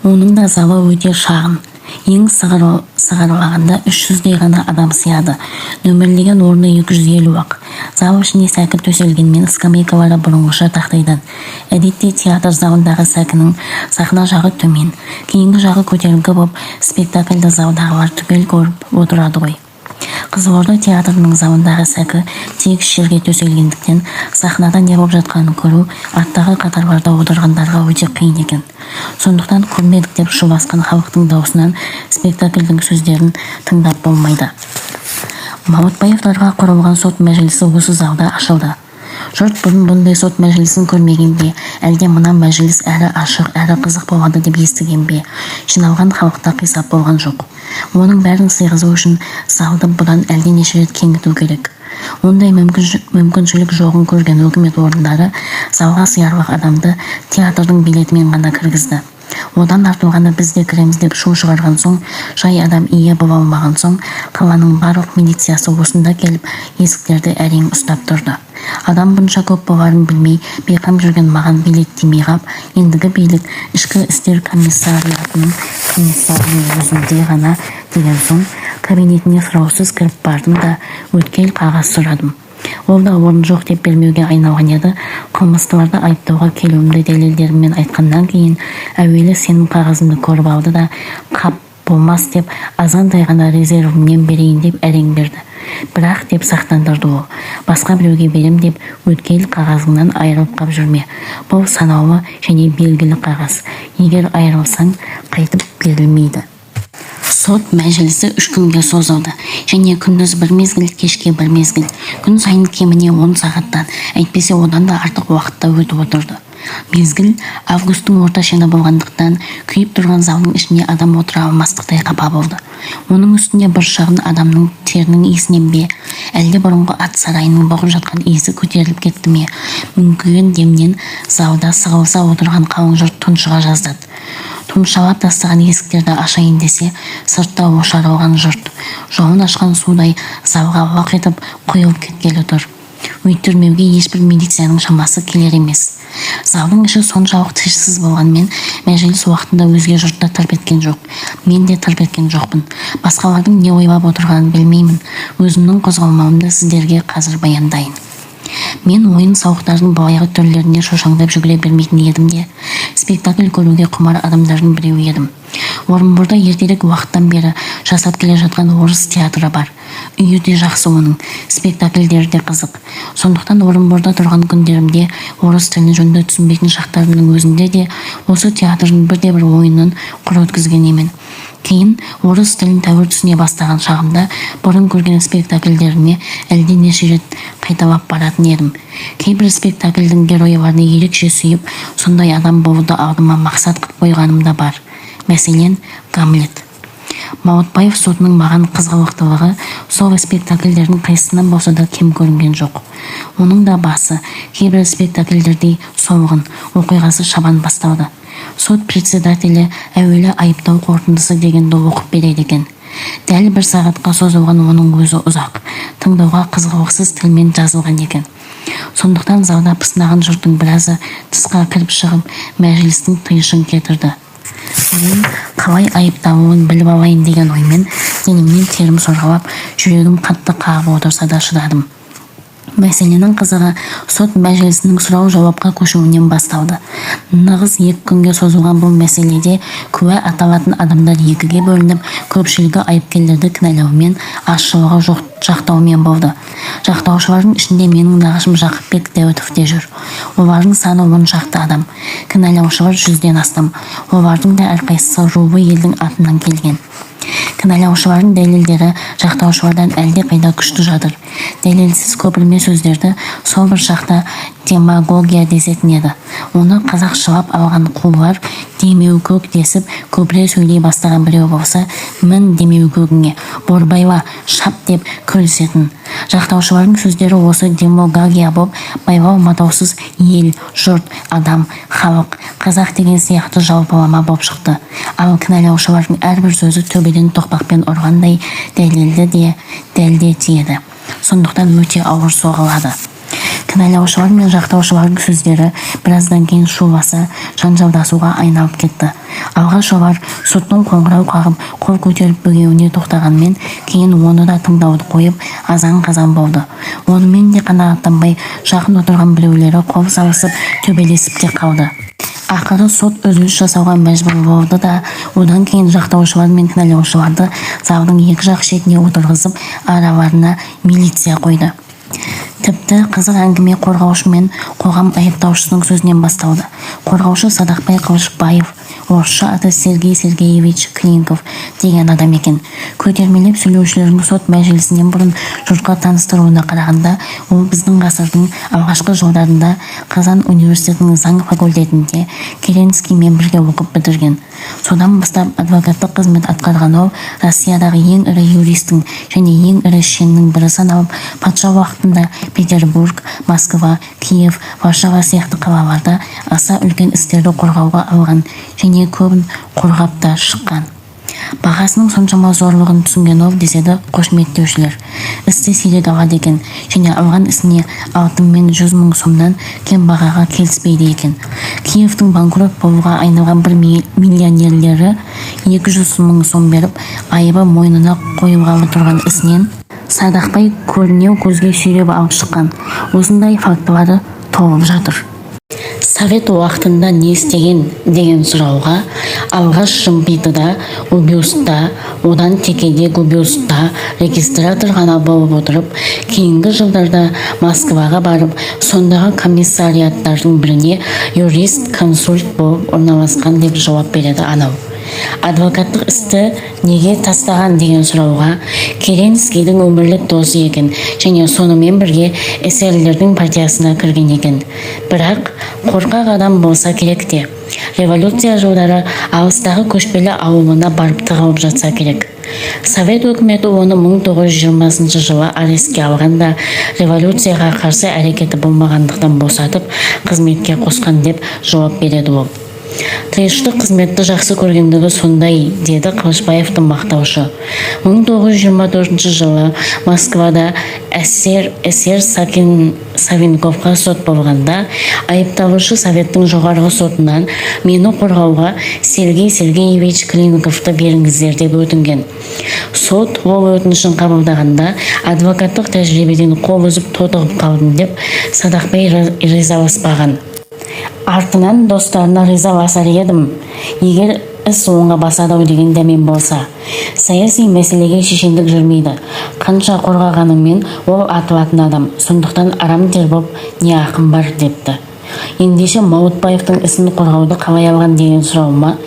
Оның да залы өте шағын. Ең сығырылағанда 300-дей ғана адам сияды. Нөмірлеген орны 250-ақ. Зал ішіне сәкі төселгенмен скамейкалары бұрынғыша тақтайдан. Әдетте театр залындағы сәкінің сахна жағы төмен, кейінгі жағы көтеріңкі болып, спектакльді залдағылар түгел көріп отырады ғой. Қызылорда театрының залындағы сәкі тегіс жерге төселгендіктен сахнада не болып жатқанын көру арттағы қатарларда отырғандарға өте қиын екен. Сондықтан көрмедік деп шуласқан халықтың даусынан спектакльдің сөздерін тыңдап болмайды. Мамытбаевтарға құрылған сот мәжілісі осы залда ашылды. Жұрт бұрын бұндай сот мәжілісін көрмеген бе, әлде мына мәжіліс әрі ашық, әрі қызық болады деп естіген бе? Жиналған халықта қисап болған жоқ. Оның бәрін сыйғызу үшін залды бұдан әлденеше рет кеңіту керек. Ондай мүмкіншілік жоғын көрген өкімет орындары залға сыярлық адамды театрдың билетімен ғана кіргізді. Одан артылғаны біз де кіреміз деп шу шығарған соң, жай адам ие бола алмаған соң, қаланың барлық милициясы осында келіп, есіктерді әрең ұстап тұрды. Адам бұнша көп боларын білмей, бейқам жүрген маған билет тимей қап, ендігі билік ішкі істер комиссариатының комиссарының өзінде ғана деген соң, кабинетіне сұраусыз кіріп бардым да өткел қағаз сұрадым. Ол да орын жоқ деп бермеуге айналған еді. Қылмыстыларды айыптауға келуімді дәлелдеріммен айтқаннан кейін әуелі сенім қағазымды көріп алды да қап болмас деп азғантай ғана резервімнен берейін деп әрең берді. Бірақ деп сақтандырды ол. Басқа біреуге берем деп өткел қағазыңнан айырылып қап жүрме. Бұл санаулы және белгілі қағаз. Егер айырылсаң қайтып берілмейді. Сот мәжілісі 3 күнге созылды, және күндіз бір мезгіл, кешке бір мезгіл, күн сайын кеміне 10 сағаттан, әйтпесе одан да артық уақытта өтіп отырды. Мезгіл августтың орта шені болғандықтан, күйіп тұрған залдың ішіне адам отыра алмастықтай қапа болды. Оның үстіне бір шағын адамның терінің иісінен бе, әлде бұрынғы ат сарайының бұғып жатқан иісі көтеріліп кетті ме, мүңкіген демнен залда сығылыса отырған қалың жұрт тұншыға жаздады. Тұмшалап тастаған есіктерді ашайын десе, сыртта ошарылған жұрт, жолын ашқан судай залға лақ етіп құйылып кеткелі тұр. Өйтірмеуге ешбір милицияның шамасы келер емес. Залдың іші соншалық тыныштық болғанмен, мәжіліс уақытында өзге жұртта тырп еткен жоқ. Мен де тырп еткен жоқпын. Басқалардың не ойлап отырғанын білмеймін. Өзімнің қозғалмауымды сіздерге қазір баяндайын. Мен ойын сауықтардың баяғы түрлеріне шошаңдап жүгіре бермейтін едім де, спектакль көруге құмар адамдардың біреуі едім. Орынборда ертелік уақыттан бері жасап келе жатқан орыс театры бар. Үйі де жақсы оның, спектакльдері де қызық. Сондықтан Орынборда тұрған күндерімде орыс тілін жөнді түсінбейтін шақтарымның өзінде де осы театрдың бірде-бір ойынын құр өткізген емен. Кейін орыс тілін тәуір түсіне бастаған шағымда бұрын көрген спектакльдеріне әлденеше рет қайталап баратын едім. Кейбір спектакльдің геройларына ерекше сүйіп, сондай адам болуды алдыма мақсат қылып қойғаным да бар. Мәселен, Гамлет. Маутбаев сотының маған қызғылықтылығы сол спектакльдердің қайсысынан болса да кем көрінген жоқ. Оның да басы кейбір спектакльдердей солғын, оқиғасы шабан басталды. Сот председателі әуелі айыптау қорытындысы дегенді оқып береді екен. Дәл 1 сағатқа созылған оның өзі ұзақ, тыңдауға қызғылықсыз тілмен жазылған екен. Сондықтан залда пысынаған жұрттың біразы тысқа кіріп шығып, мәжілістің тыйышын кетірді. Мен қалай айыпталуын біліп алайын деген оймен денемнен терім сорғалап, жүрегім қатты қағып отырса да шыдадым. Мәселенің қызығы сот мәжілісінің сұрау-жауапқа көшуінен басталды. Нағыз 2 күнге созылған бұл мәселеде куә аталатын адамдар екіге бөлініп, көпшілігі айыпкерлерді кінәлаумен, азшылығы жақтаумен болды. Жақтаушылардың ішінде менің нағашым Жақыпбек Дәуітов те жүр. Олардың саны 10 шақты адам. Кінәлаушылар 100-ден астам. Олардың да әрқайсысы рулы елдің атынан келген. Кінәлаушылардың дәлелдері жақтаушылардан әлде қайда күшті жатыр. Дәлелсіз көпірме сөздерді сол бір шақта демагогия десетін еді. Оны қазақшылап алған қулар демеу көк десіп көпіре сөйлей бастаған біреу болса, мін демеу көгіңе, борбайла, шап деп күлісетін. Жақтаушылардың сөздері осы демагогия боп, байлау матаусыз ел, жұрт, адам, халық, қазақ деген сияқты жалпылама боп шықты. Ал кінәлаушылардың әрбір сөзі төбеден тоқпақпен ұрғандай дәлелді де дәлде тиеді. Сондықтан өте ауыр соғылады. Кінәлаушылар мен жақтаушылардың сөздері біраздан кейін шуласа, жанжалдасуға айналып кетті. Алғаш олар соттың қоңырау қағып, қол көтеріп бөгеуіне тоқтағанмен, кейін оны да тыңдауды қойып, азан-қазан болды. Онымен де қанағаттанбай, жақын отырған біреулері қол салысып, төбелесіп те қалды. Ақыры сот үзіліс жасауға мәжбүр болды да, одан кейін жақтаушылар мен кінәлаушыларды залдың екі жақ шетіне отырғызып, араларына милиция қойды. Тіпті қызық әңгіме қорғаушы мен қоғам айыптаушысының сөзінен басталды. Қорғаушы Садақбай Қылышбаев орысша аты Сергей Сергеевич Клинков деген адам екен. Көтермелеп сөйлеушілердің сот мәжілісінен бұрын жұртқа таныстыруына қарағанда, ол біздің ғасырдың алғашқы жылдарында Қазан университетінің заң факультетінде Керенскиймен бірге оқып бітірген. Содан бастап адвокаттық қызмет атқарған ол Россиядағы ең ірі юристтің және ең ірі шеннің бірі саналып, патша уақытында Петербург, Москва, Киев, Варшава сияқты қалаларда аса үлкен істерді қорғауға алған және көбін қорғап та шыққан. Бағасының соншама зорлығын түсінген ол деседі қошеметтеушілер. Істі сирек алады екен және алған ісіне алтын мен 100 мың сомнан кем бағаға келіспейді екен. Киевтің банкрот болуға айналған бір миллионерлері 200 мың сом беріп, айыбы мойнына қойылғалы тұрған ісінен садақпай көрінеу көзге сүйреп алып шыққан. Осындай фактылары толып жатыр. Совет уақытында не істеген деген сұрауға алғаш Шымпитыда, Убюстта, одан Текеде, Губюстта регистратор ғана болып отырып, кейінгі жылдарда Москваға барып, сондағы комиссариаттардың біріне юрист-консульт болып орналасқан деп жауап береді анау. Адвокаттық істі неге тастаған деген сұрауға Керенскийдің өмірлік досы екен және сонымен бірге эсерлердің партиясына кірген екен. Бірақ қорқақ адам болса керек те. Революция жылдары алыстағы көшпелі ауылына барып тығылып жатса керек. Совет өкіметі оны 1920 жылы арестке алғанда революцияға қарсы әрекеті болмағандықтан босатып, қызметке қосқан деп жауап береді ол. Тыйышты қызметті жақсы көргендігі сондай, деді Қылышбаевтың мақтаушы. 1924 жылы Москвада эсер Савинковқа сот болғанда, айыпталушы Советтің жоғарғы сотынан мені қорғауға Сергей Сергеевич Клинковты беріңіздер деп өтінген. Сот ол өтінішін қабылдағанда адвокаттық тәжірибеден қол үзіп тотығып қалдым деп садақпай ризаласпаған. Артынан достарына ризаласар едім, егер іс оңға басады деген дәмен болса. Саяси мәселеге шешендік жүрмейді. Қанша қорғағанымен ол атылатын адам, сондықтан арам тер боп не ақым бар депті. Ендеше Маутбаевтың ісін қорғауды қалай алған деген сұрауыма,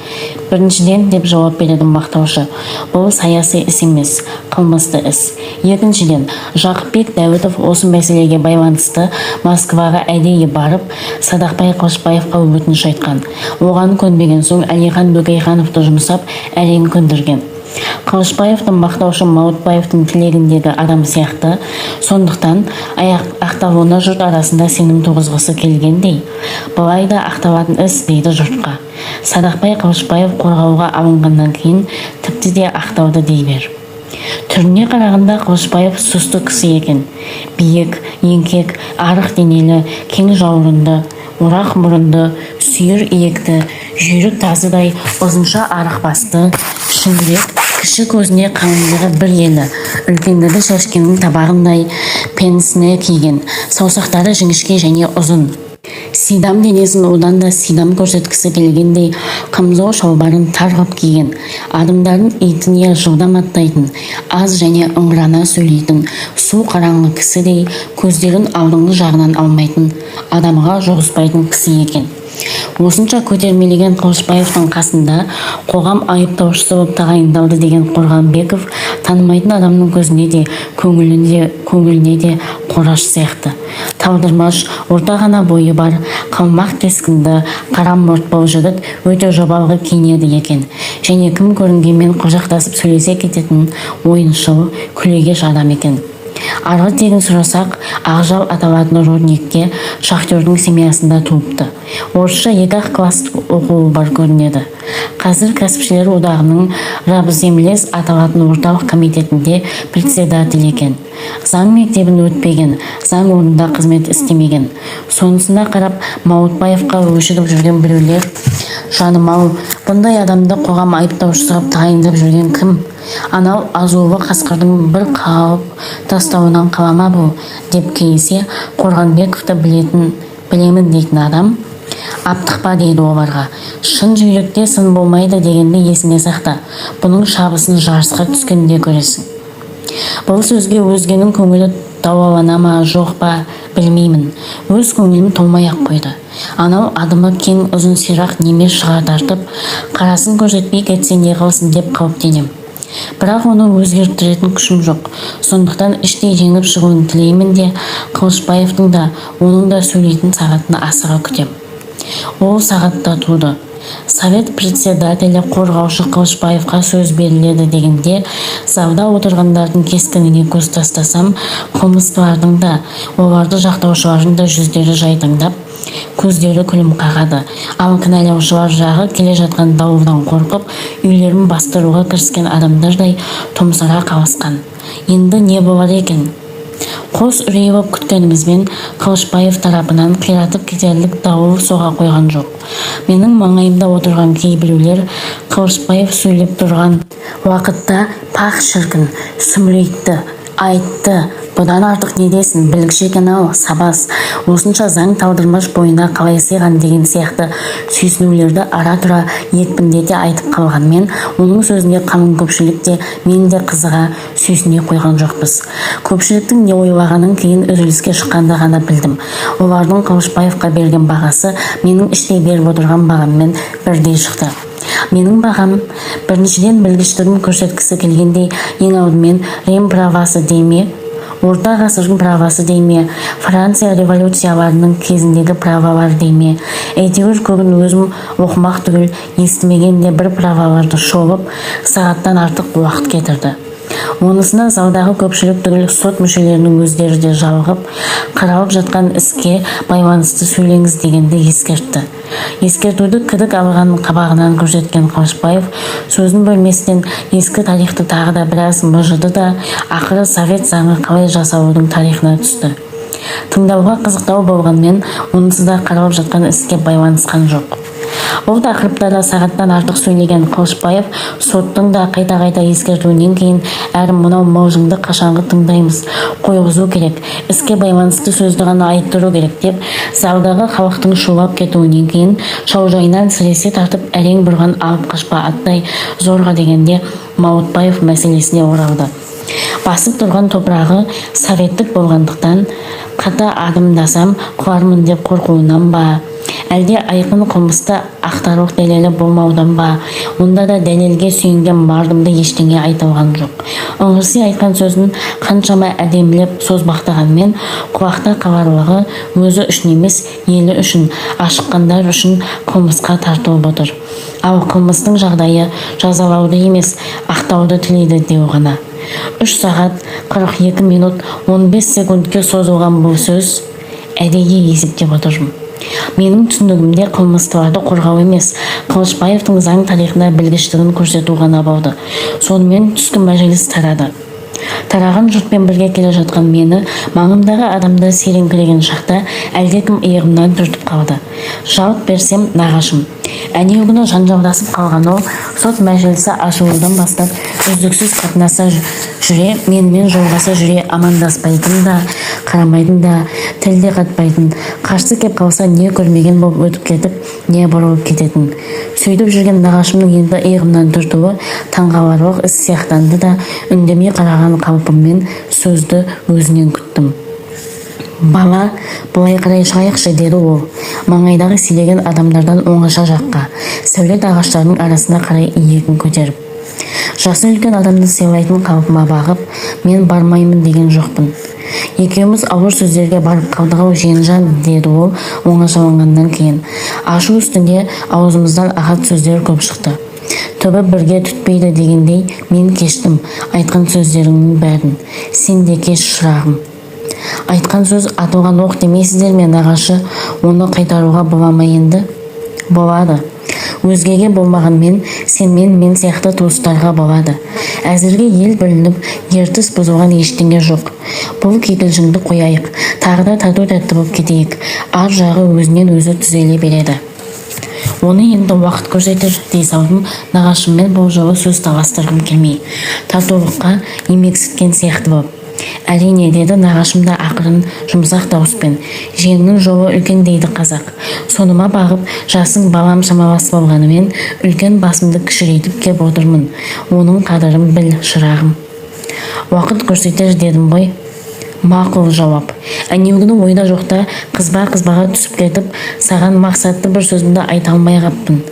біріншіден деп жауап береді мақтаушы, бұл саяси іс емес, қылмысты іс. Екіншіден, Жақыпбек Дәуітов осы мәселеге байланысты Москваға әдейі барып, Садақбай Қылышбаевқа өтініш айтқан. Оған көнбеген соң Әлихан Бөкейхановты жұмсап, әрең көндірген. Қылышбаевтың мақтаушы Маутбаевтың тілегіндегі адам сияқты, сондықтан ақталуына жұрт арасында сенім туғызғысы келгендей. Бұлай да ақталатын іс дейді жұртқа. Садақбай Қылышбаев қорғауға алынғаннан кейін тіпті де ақталды дей бер. Түріне қарағанда Қылышбаев сұсты кісі екен. Биік, еңкек, арық денелі, кең жауырынды, орақ мұрынды, сүйір иекті, жүйрік тазыдай, ұзынша арық басты, пішінірек, кіші көзіне қалыңдығы бір елі, үлкендігі шашкенің табағындай пенсіне киген, саусақтары жіңішке және ұзын. Сидам денесін одан да сидам көрсеткісі келгендей қамзол шалбарын тарғып киген, адымдарын итіне жылдам аттайтын, аз және ыңғырана сөйлейтін, су қараңғы кісідей көздерін алдыңғы жағынан алмайтын, адамға жоғыспайтын кісі екен. Осынша көтермелеген Қылышбаевтың қасында қоғам айыптаушысы болып тағайындалды деген Қорғанбеков танымайтын адамның көзіне де, көңіліне де қораш сияқты. Талдырмаш, орта ғана бойы бар, қалмақ кескінді, қара мұрт бол жігіт өте жобалғы киінеді екен. Және кім көрінгенмен құшақтасып сөйлесе кететін ойыншыл, күлегеш адам екен. Арғы тегін сұрасақ, Ақжал аталатын рудникке шахтердің семьясында туыпты. Орысша 2-ақ класс оқуы бар көрінеді. Қазір кәсіпшілер одағының Рабземлес аталатын орталық комитетінде председатель екен. Заң мектебін өтпеген, заң орнында қызмет істемеген. Сонысына қарап Маутбаевқа өшігіп жүрген біреулер, жаным-ау, бұндай адамды қоғам айыптаушысы ғып тағайындап жүрген кім? Анау азулы қасқырдың бір қағып тастауынан қалама бұл деп кейсе, Қорғанбековты білемін дейтін адам аптықпа дейді оларға. Шын жүректе сын болмайды дегенді есіне сақта. Бұның шабысын жарысқа түскенде көресің. Бұл сөзге өзгенің көңілі дауалана ма жоқ па білмеймін. Өз көңілім толмай-ақ қойды. Анау адымы кең ұзын сирақ неме шыға тартып, қарасын көрсетпей кетсе не қылсын деп қауіптенем. Бірақ оны өзгерттіретін күшім жоқ. Сондықтан іштей жеңіп шығуын тілеймін де, Қылышбаевтың да, оның да сөйлейтін сағатына асыға күтем. Ол сағатта туды. Совет председателі қорғаушы Қылышбаевқа сөз беріледі дегенде, залда отырғандардың кескініне көз тастасам, қылмыстылардың да, оларды жақтаушылардың да жүздері жайдыңдап, көздері күлім қағады. Ал кінәлаушылар жағы келе жатқан дауылдан қорқып, үйлерін бастыруға кіріскен адамдардай томсара қалысқан. Енді не болар екен? Қос үрей боп күткенімізбен Қылышбаев тарапынан қиратып кетерлік дауыл соға қойған жоқ. Менің маңайымда отырған кейбіреулер Қылышбаев сөйлеп тұрған уақытта пақ шіркін, сүмірейтті, айтты, бұдан артық не десін, білгіш екен-ау, сабас, осынша заң талдырмаш бойына қалай сыйған деген сияқты сүйсінулерді ара-тұра екпіндете айтып қалғанмен, оның сөзіне қалың көпшілік те мен де қызыға сүйсіне қойған жоқпыз. Көпшіліктің не ойлағанын кейін үзіліске шыққанда ғана білдім. Олардың Қылышбаевқа берген бағасы менің іштей беріп отырған бағаммен бірдей шықты. Менің бағам біріншіден білгіштігін көрсеткісі келгендей, ең алдымен Рим правасы дейме, орта ғасырдың правасы дейме, Франция революцияларының кезіндегі правалар дейме, әйтеуір көбін өзім оқымақ түгіл естімеген де бір праваларды шолып, сағаттан артық уақыт кетірді. Онысына залдағы көпшілік түгіл сот мүшелерінің өздері де жалығып, қаралып жатқан іске байланысты сөйлеңіз дегенде ескертті. Ескертуді кідік алғанын қабағынан көрсеткен Қылышбаев сөзін бөлместен ескі тарихты тағы да біраз мыжыды да, ақыры совет заңы қалай жасалудың тарихына түсті. Тыңдауға қызықтау болғанмен, онысы да қаралып жатқан іске байланысқан жоқ. Ол тақырыптарда сағаттан артық сөйлеген Қылышбаев соттың да қайта-қайта ескертуінен кейін әрі мынау маужыңды қашанғы тыңдаймыз, қойғызу керек, іске байланысты сөзді ғана айттыру керек деп, залдағы халықтың шулап кетуінен кейін шаужайынан сіресе тартып әрең бұрған алып қашпа аттай зорға дегенде Маутбаев мәселесіне оралды. Басып тұрған топырағы советтік болғандықтан, қата адымдасам құлармын деп қорқуынан ба, әлде айқын қылмысты ақтарлық дәлелі болмаудан ба, онда да дәлелге сүйенген бардымды ештеңе айтылған жоқ. Ыңғырси айтқан сөзін қаншама әдемілеп созбақтағанмен, құлақта қаларлығы өзі үшін емес, елі үшін, ашыққандар үшін қылмысқа тартылып отыр. Ал қылмыстың жағдайы жазалауды емес, ақтауды тілейді деу ғана. 3 сағат 42 минут 15 секундке созылған бұл сөз әдейі есептеп отырмын. Менің түсінігімде қылмыстыларды қорғау емес, Қылышбаевтың заң тарихына білгіштігін көрсету ғана болды. Сонымен түскі мәжіліс тарады. Тараған жұртпен бірге келе жатқан мені, маңымдағы адамды сереңкіреген шақта әлдекім иығымнан түртіп қалды. Жалт берсем нағашым. Әнеугүні жанжалдасып қалған ол, сот мәжілісі ашылудан бастап үздіксіз қатынаса жүре, менімен жолғаса жүре амандаспайтын да, қарамайтын да, тілде қатпайтын, қарсы кеп қалса не көрмеген болып өтіп кетіп, не бұрылып кететін. Сөйтіп жүрген нағашымның енді иығымнан түртуі таңғаларлық іс сияқтанды да, үндемей қараған қалпыммен сөзді өзінен күттім. Бала, бұлай қарай шығайықшы, деді ол, маңайдағы сиреген адамдардан оңаша жаққа, сәулет ағаштарының арасына қарай иегін көтеріп. Жасы үлкен адамды сыйлайтын қалпыма бағып, мен бармаймын деген жоқпын. Екеуміз ауыр сөздерге барып қалдық-ау жиенжан, деді ол оңашаланғаннан кейін. Ашу үстінде аузымыздан ағат сөздер көп шықты. Түбі бірге түтпейді дегендей, мен кештім айтқан сөздеріңнің бәрін. Сен де кеш, шырағым. Айтқан сөз атылған оқ демейсіздер ме, нағашы? Оны қайтаруға бола ма енді? Болады. Өзгеге болмағанмен, сенмен мен сияқты туыстарға болады. Әзірге ел бүлініп, ертіс бұзылған ештеңе жоқ. Бұл кикілжіңді қояйық, тағы да тату-тәтті болып кетейік. Ар жағы өзінен өзі түзеле береді. Оны енді уақыт көрсетер дей салдым, нағашыммен бұл жолы сөз таластырғым келмей. Татулыққа емексіткен сияқты болып. Әрине, деді нағашым да ақырын жұмсақ дауыспен. Жеңнің жолы үлкен дейді қазақ. Соныма бағып, жасың балам шамалас болғанымен, үлкен басымды кішірейтіп кеп отырмын. Оның қадырын біл, шырағым. Уақыт көрсетер дедім ғой. Мақұл жауап. Әнеугінің ойда жоқта қызба-қызбаға түсіп кетіп, саған мақсатты бір сөзімді айта алмай қаппын.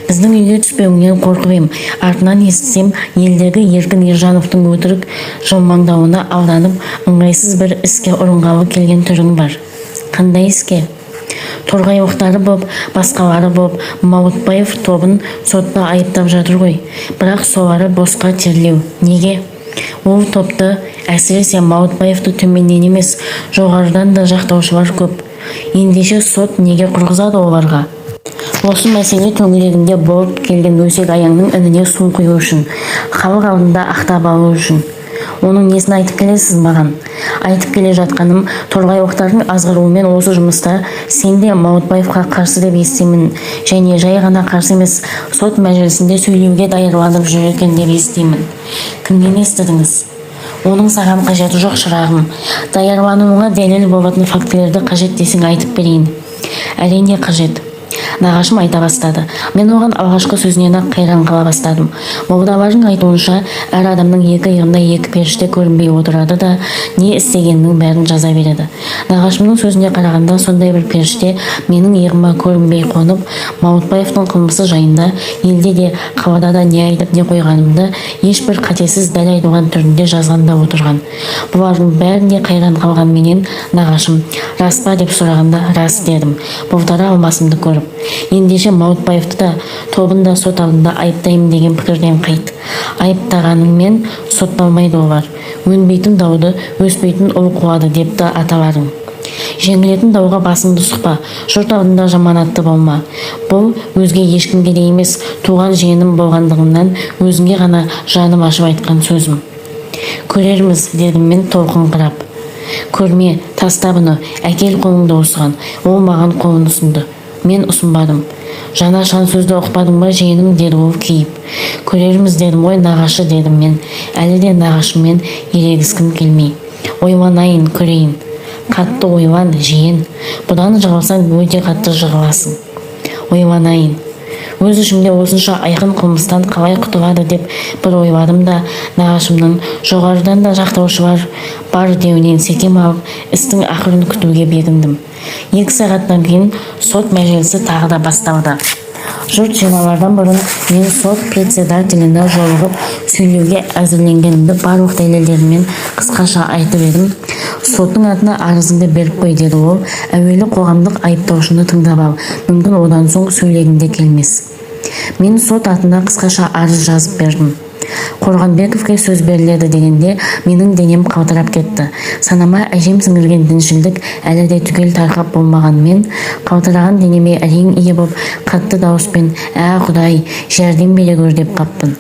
Біздің үйге түспеуіңнен қорқып ем. Артынан естісем, елдегі Еркін Ержановтың өтірік жылмаңдауына алданып, ыңғайсыз бір іске ұрынғалы келген түрің бар. Қандай іске? Торғай оқтары боп, басқалары боп, Маутбаев тобын сотта айыптап жатыр ғой. Бірақ солары босқа терлеу. Неге? Ол топты, әсіресе Маутбаевты төменнен емес, жоғарыдан да жақтаушылар көп. Ендеше сот неге құрғызады оларға? Осы мәселе төңірегінде болып келген өсек аяңның ініне су құю үшін, халық алдында ақтап алу үшін. Оның несін айтып келесіз маған? Айтып келе жатқаным, Торғай оқтардың азғыруымен осы жұмыста сен де Маутбаевқа қарсы деп естимін, және жай ғана қарсы емес, сот мәжілісінде сөйлеуге даярланып жүр екен деп естимін. Кімнен естідіңіз? Оның саған қажеті жоқ, шырағым. Даярлануыңа дәлел болатын фактілерді қажет десең айтып берейін. Әрине қажет. Нағашым айта бастады. Мен оған алғашқы сөзінен-ақ қайран қала бастадым. Молдалардың айтуынша, әр адамның екі иығында екі періште көрінбей отырады да, не істегенінің бәрін жаза береді. Нағашымның сөзіне қарағанда, сондай бір періште менің иығыма көрінбей қонып, Маутбаевтың қылмысы жайында елде де, қалада да не айтып не қойғанымды ешбір қатесіз дәл айтылған түрінде жазғанда отырған. Бұлардың бәріне қайран қалған менен нағашым рас па деп сұрағанда рас дедім, бұлтара алмасымды көріп. Ендеше Маутбаевты да, тобын да сот алдында айыптаймын деген пікірден қайт. Айыптағаныңмен сотталмайды олар. Өнбейтін дауды өспейтін ұл қуады депті аталарың. Жеңілетін дауға басыңды сұқпа, жұрт алдында жаманатты болма. Бұл өзге ешкімге де емес, туған жиенім болғандығымнан өзіңе ғана жаным ашып айтқан сөзім. Көрерміз, дедім мен толқынқырап. Көрме, таста бұны, әкел қолыңды осыған. Ол маған қолын ұсынды. Мен ұсынбадым. Жана ашқан сөзді ұқпадың ба, жиенім, деді ол кейіп. Көрерміз, дедім, ой нағашы, дедім мен. Әлі де нағашыммен ерегіскім келмей. Ойланайын, көрейін. Қатты ойлан, жиен. Бұдан жығылсаң өте қатты жығыласың. Ойланайын. Өз ішімде осынша айқын қылмыстан қалай құтылады деп бір ойладым да, нағашымның жоғарыдан да жақтаушылар бар деуінен секем алып, істің ақырын күтуге бекіндім. 2 сағаттан кейін сот мәжілісі тағы да басталды. Жұрт жиналардан бұрын мен сот председателіне жолығып сөйлеуге әзірленгенімді барлық дәлелдерімен қысқаша айтып едім. Соттың атына арызыңды беріп қой, деді ол. Әуелі қоғамдық айыптаушыны тыңдап ал, мүмкін одан соң сөйлегінде келмес. Мен сот атына қысқаша арыз жазып бердім. Қорғанбековке сөз беріледі дегенде менің денем қалтырап кетті. Санама әжем сіңірген діншілдік әлі де түгел тарқап болмағанмен, қалтыраған денеме әрең ие боп, қатты дауыспен «Ә, Құдай, жәрдем бере гөр» деп қаппын.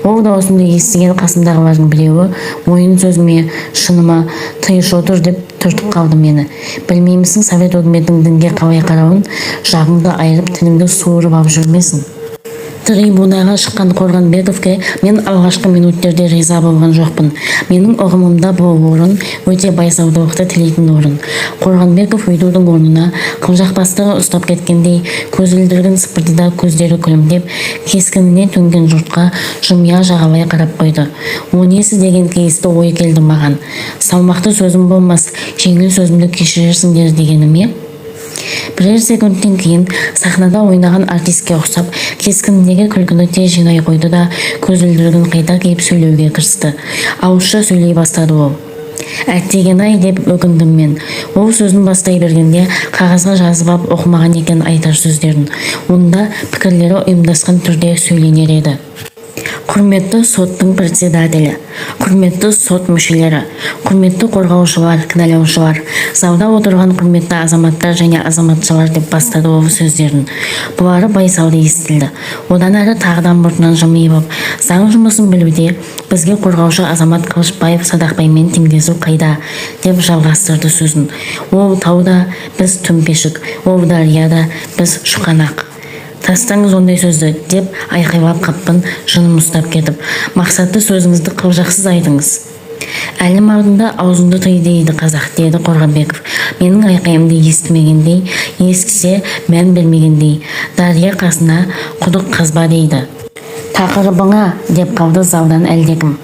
Ол даусымды естіген қасымдағылардың біреуі ойын сөзіме, шыныма тыйыш отыр деп түртіп қалды мені. Білмеймісің, Совет өкіметінің дінге қалай қарауын, жағыңды айырып тіліңді суырып алып жүрмесін. Трибунаға шыққан Қорғанбековке мен алғашқы минуттерде риза болған жоқпын. Менің ұғымымда бұл орын өте байсалдылықты тілейтін орын. Қорғанбеков өйтудің орнына қылжақбастығы ұстап кеткендей көзілдіргін сыпырды да көздері күлімдеп, кескініне төнген жұртқа жымия жағалай қарап қойды. О несі деген кейісті ой келді маған. Салмақты сөзім болмас, жеңіл сөзімді кешірерсіңдер дегені ме? Бірер секундтен кейін сахнада ойнаған артистке ұқсап, кескініндегі күлкіні тез жинай қойды да көзілдірігін қайта киіп сөйлеуге кірісті. Ауызша сөйлей бастады ол. Әттеген-ай деп өкіндім мен. Ол сөзін бастай бергенде қағазға жазып алып оқымаған екен айтар сөздерін. Онда пікірлері ұйымдасқан түрде сөйленер еді. Құрметті соттың председателі, құрметті сот мүшелері, құрметті қорғаушылар, кінәлаушылар, залда отырған құрметті азаматтар және азаматшалар деп бастады ол сөздерін. Бұлары байсалды естілді. Одан әрі тағыдан мұртынан жымиып алып, заң жұмысын білуде бізге қорғаушы азамат Қылышбаев Садақбаймен теңдесу қайда деп жалғастырды сөзін. Ол тауда, біз төмпешік, ол дарияда, біз шұқанақ. Тастаңыз ондай сөзді деп айқайлап қаппын, жыным ұстап кетіп. Мақсатты сөзіңізді қылжақсыз айтыңыз. Әлім алдында аузыңды тый дейді қазақ, деді Қорғанбеков. Менің айқайымды естімегендей, естісе мән бермегендей. Дария қасына құдық қазба дейді. Тақырыбыңа деп қалды залдан әлдекім.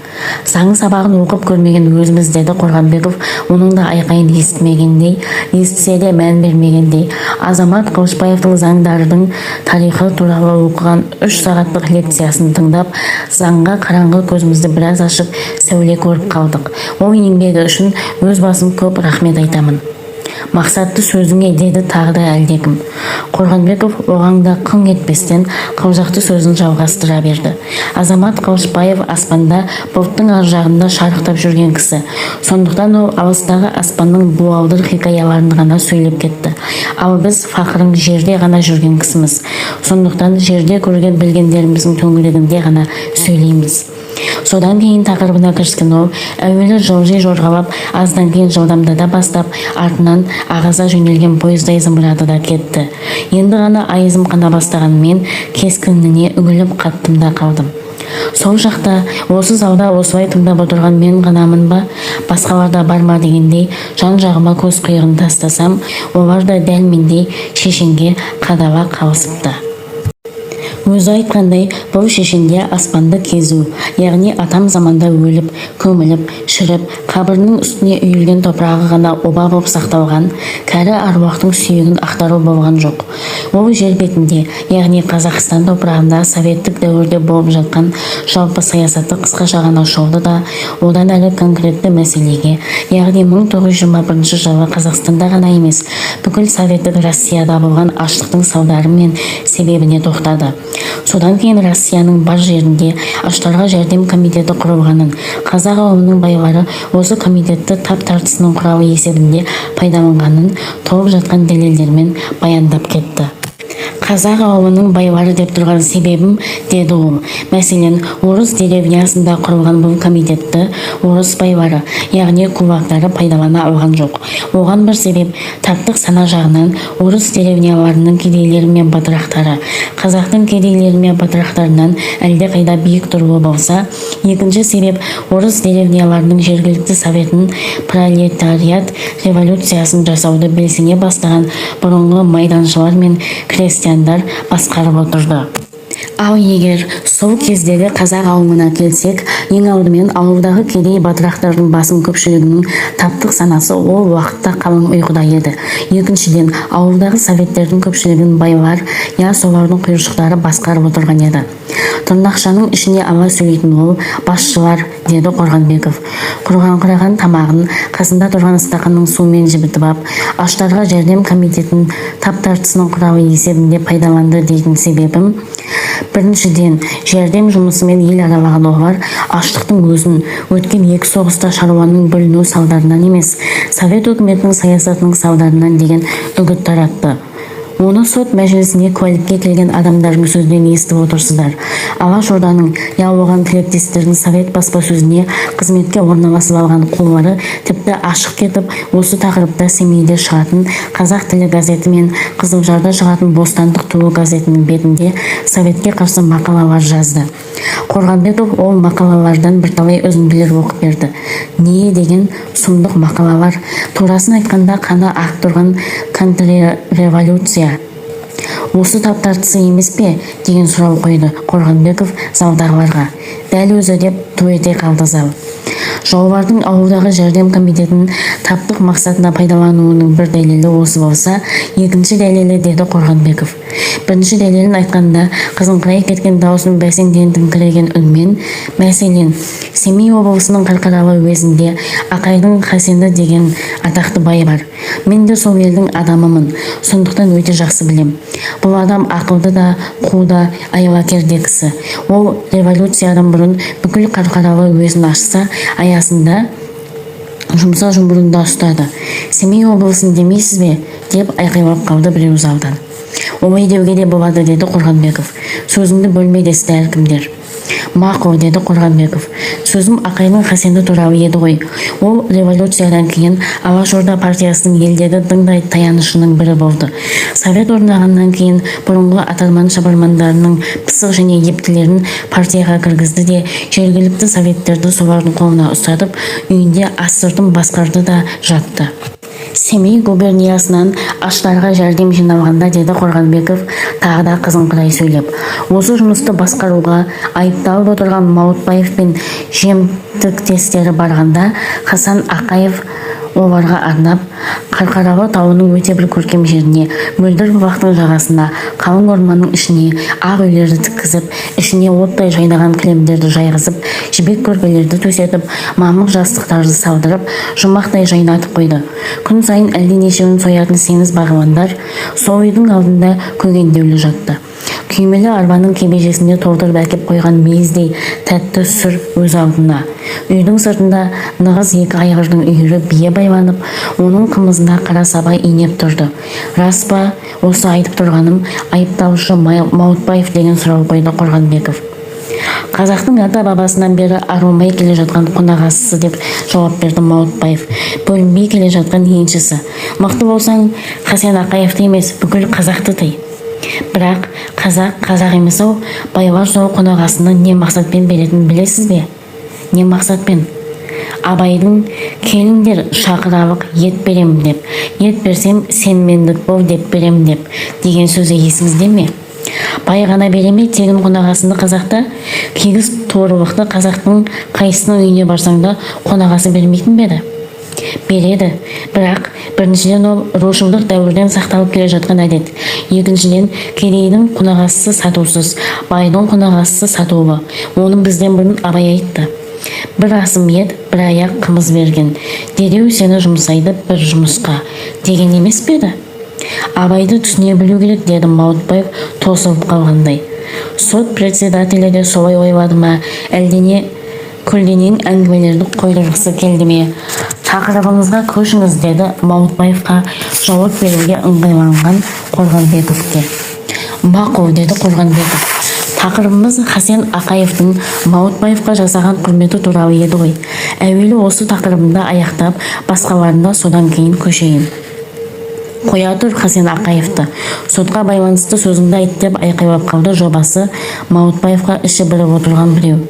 Заң сабағын оқып көрмеген өзіміз, деді Қорғанбеков, оның да айқайын естімегендей, естісе де мән бермегендей. Азамат Қылышбаевтың заңдардың тарихы туралы оқыған 3 сағаттық лекциясын тыңдап, заңға қараңғы көзімізді біраз ашып, сәуле көріп қалдық. Ол еңбегі үшін өз басым көп рахмет айтамын. Мақсатты сөзіңе, деді тағы да әлдекім. Қорғанбеков оған да қың етпестен қаужақты сөзін жалғастыра берді. Азамат Қылышбаев аспанда, бұлттың ар жағында шарықтап жүрген кісі. Сондықтан ол алыстағы аспанның буалдыр хикаяларын ғана сөйлеп кетті. Ал біз фақырың жерде ғана жүрген кісіміз. Сондықтан жерде көрген білгендеріміздің төңірегінде ғана сөйлейміз. Содан кейін тақырыбына кіріскен ол, әуелі жылжи жорғалап, аздан кейін жылдамдата бастап, артынан ағаза жөнелген пойыздай зымырады да кетті. Енді ғана айызым қана бастаған мен кескініне үңіліп қаттым да қалдым. Сол жақта, осы залда осылай тыңдап отырған мен ғанамын ба, басқаларда бар ма дегендей жан-жағыма көз қиығын тастасам, олар да дәл мендей шешенге қадала қалысыпты. Өзі айтқандай, бұл шешенде аспанды кезу, яғни атам заманда өліп, көміліп, шіріп, қабірінің үстіне үйілген топырағы ғана оба болып сақталған, кәрі аруақтың сүйегін ақтару болған жоқ. Ол жер бетінде, яғни Қазақстан топырағында советтік дәуірде болып жатқан жалпы саясаты қысқаша ғана шолды да, одан әлі конкретті мәселеге, яғни 1921 жылы Қазақстанда ғана емес, бүкіл советтік Россияда болған аштықтың салдары мен себебіне тоқтады. Содан кейін Россияның бар жерінде аштарға жәрдем комитеті құрылғанын, қазақ ауылының байлары осы комитетті тап тартысының құралы есебінде пайдаланғанын толып жатқан дәлелдермен баяндап кетті. Қазақ ауылының байлары деп тұрған себебім, деді ол. Мәселен, орыс деревнясында құрылған бұл комитетті орыс байлары, яғни кулактары пайдалана алған жоқ. Оған бір себеп, таптық сана жағынан орыс деревняларының кедейлері мен батырақтары, қазақтың кедейлері мен батырақтарынан әлде қайда биік тұруы болса, екінші себеп, орыс деревняларының жергілікті советін пролетариат революциясын жасауды белсене бастаған бұрынғы майданшылар мен крестьяндар басқарып отырды. Ал егер сол кездегі қазақ ауылына келсек, ең алдымен ауылдағы кедей батырақтардың басым көпшілігінің таптық санасы ол уақытта қалың ұйқыда еді. Екіншіден, ауылдағы советтердің көпшілігін байлар, я солардың құйыршықтары басқарып отырған еді. Тырнақшаның ішіне ала сөйлейтін ол басшылар, деді Қорғанбеков. Құрғанқыраған тамағын қасында тұрған стақанның суымен жібітіп ап, аштарға жәрдем комитетін тап тартысының құралы есебінде пайдаланды дейтін себебім, біріншіден, жәрдем жұмысымен ел аралаған олар аштықтың өзін өткен екі соғыста шаруаның бөліну салдарынан емес, совет үкіметінің саясатының салдарынан деген үгіт таратты. Оны сот мәжілісіне куәлікке келген адамдардың сөзбен естіп отырсыздар. Алашорданың, я оған тілектестердің совет баспасөзіне қызметке орналасып алған қоллары тіпті ашық кетіп, осы тақырыпта Семейде шығатын Қазақ тілі газеті мен Қызылжарда шығатын Бостандық туы газетінің бетінде советке қарсы мақалалар жазды. Қорғанбеков ол мақалалардан бірталай үзінділер оқып берді. Не деген сұмдық мақалалар, турасын айтқанда қаны ақ тұрған контрреволюция. Осы тап тартысы емес пе, деген сұрау қойды Қорғанбеков залдағыларға. Дәл өзі, деп ту ете қалды зал. Жаулардың ауылдағы жәрдем комитетін таптық мақсатына пайдалануының бір дәлелі осы болса, екінші дәлелі, деді Қорғанбеков. Бірінші дәлелін айтқанда, қызыңқырай кеткен даусын бәсеңдеңдіңкіреген үнмен, мәселен, Семей облысының Қарқаралы уезінде Ақайдың Хасенді деген атақты бай бар. Мен де сол елдің адамымын, сондықтан өте жақсы білем. Бұл адам ақылды да, қу да, айлакер де кісі. Ол революциядан бұрын бүкіл Қарқаралы уезін ашса, аясында жұмса жұмбырында ұстады. Семей облысын демейсіз бе, деп айқайлап қалды біреу залдан. Олай деуге де болады, деді Қорғанбеков. Сөзіңді бөлмей десті әркімдер. Мақұл, деді Қорғанбеков. Сөзім Ақайдың Хасенді туралы еді ғой. Ол революциядан кейін Алашорда партиясының елдегі дыңдай таянышының бірі болды. Совет орнағаннан кейін бұрынғы атарман шабармандарының пысық және ептілерін партияға кіргізді де, жергілікті советтерді солардың қолына ұстатып, үйінде астыртын басқарды да жатты. Семей губерниясынан аштарға жәрдем жиналғанда, деді Қорғанбеков тағы да қызыңқырай сөйлеп. Осы жұмысты басқаруға айыпталып отырған Маутбаев пен жемтіктестері барғанда, Хасан Ақаев оларға арнап Қарқаралы тауының өте бір көркем жеріне, мөлдір бұлақтың жағасына, қалың орманның ішіне ақ үйлерді тіккізіп, ішіне оттай жайнаған кілемдерді жайғызып, жібек көрпелерді төсетіп, мамық жастықтарды салдырып, жұмақтай жайнатып қойды. Күн сайын әлденешеуін соятын семіз бағландар сол үйдің алдында көгендеулі жатты. Күймелі арбаның кебежесінде толтырып әкеп қойған мейіздей тәтті сүр өз алдына. Үйдің сыртында нығыз екі айғырдың үйірі бие байланып, оның қымызына қара саба инеп тұрды. Рас па, осы айтып тұрғаным айыпталушы Маутбаев деген сұрау қойды Қорғанбеков. Қазақтың ата бабасынан бері арылмай келе жатқан қонағасысы деп жауап берді Маутбаев. Бөлінбей келе жатқан еншісі. Мықты болсаң, Хасен Ақаевты емес, бүкіл қазақты тый. Бірақ қазақ емес ау, байлар сол қонағасыны не мақсатпен беретінін білесіз бе? Не мақсатпен? Абайдың келіңдер шақыралық ет берем деп, ет берсем сен мендік бол деп берем деп деген сөзі есіңізде ме? Бай ғана береме тегін қонағасыны қазақта? Кигіз торылықты қазақтың қайсының үйіне барсаң да қонағасы бермейтін беді? Береді, бірақ біріншіден ол рушылдық дәуірден сақталып келе жатқан әдет. Екіншіден, кедейдің қонағасысы сатусыз, байдың қонағасысы сатулы. Оның бізден бұрын Абай айтты. Бір асым ет, бір аяқ қымыз берген, дереу сені жұмсайды бір жұмысқа деген емес пе еді? Абайды түсіне білу керек, деді Маутбаев тосылып қалғандай. Сот председателі де солай ойлады ма, әлдене көлденең әңгімелерді қойдырғысы келді ме? Тақырыбыңызға көшіңіз, деді Маутбаевқа жауап беруге ыңғайланған Қорғанбековке. Мақұл, деді Қорғанбеков. Тақырыбымыз Хасен Ақаевтың Маутбаевқа жасаған құрметі туралы еді ғой. Әуелі осы тақырыбында аяқтап, басқаларында содан кейін көшейін. Қоя тұр Хасен Ақаевты. Сотқа байланысты сөзіңді айт деп айқайлап қалды жобасы Маутбаевқа іші біріп отырған біреу.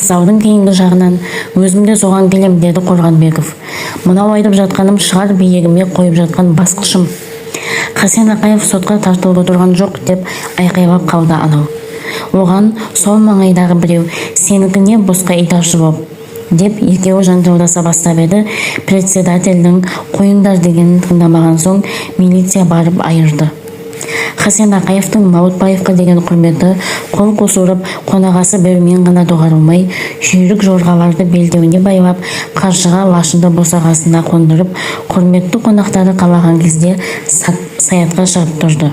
Залдың кейінгі жағынан өзімде соған келем, деді Қорғанбеков. Мынау айтып жатқаным шығар биегіме қойып жатқан басқышым. Хасен Ақаев сотқа тартылып отырған жоқ деп айқайлап қалды анау. Оған сол маңайдағы біреу сенікіне босқа итаршы боп деп екеуі жанжалдаса бастап еді. Председательдің қойыңдар дегенін тыңдамаған соң милиция барып айырды. Хасен Ақаевтың Маутбаевқа деген құрметі қол қусырып, қонағасы берумен ғана доғарылмай, жүйрік жорғаларды белдеуіне байлап, қаршыға лашынды босағасына қондырып, құрметті қонақтары қалаған кезде саятқа шығып тұрды.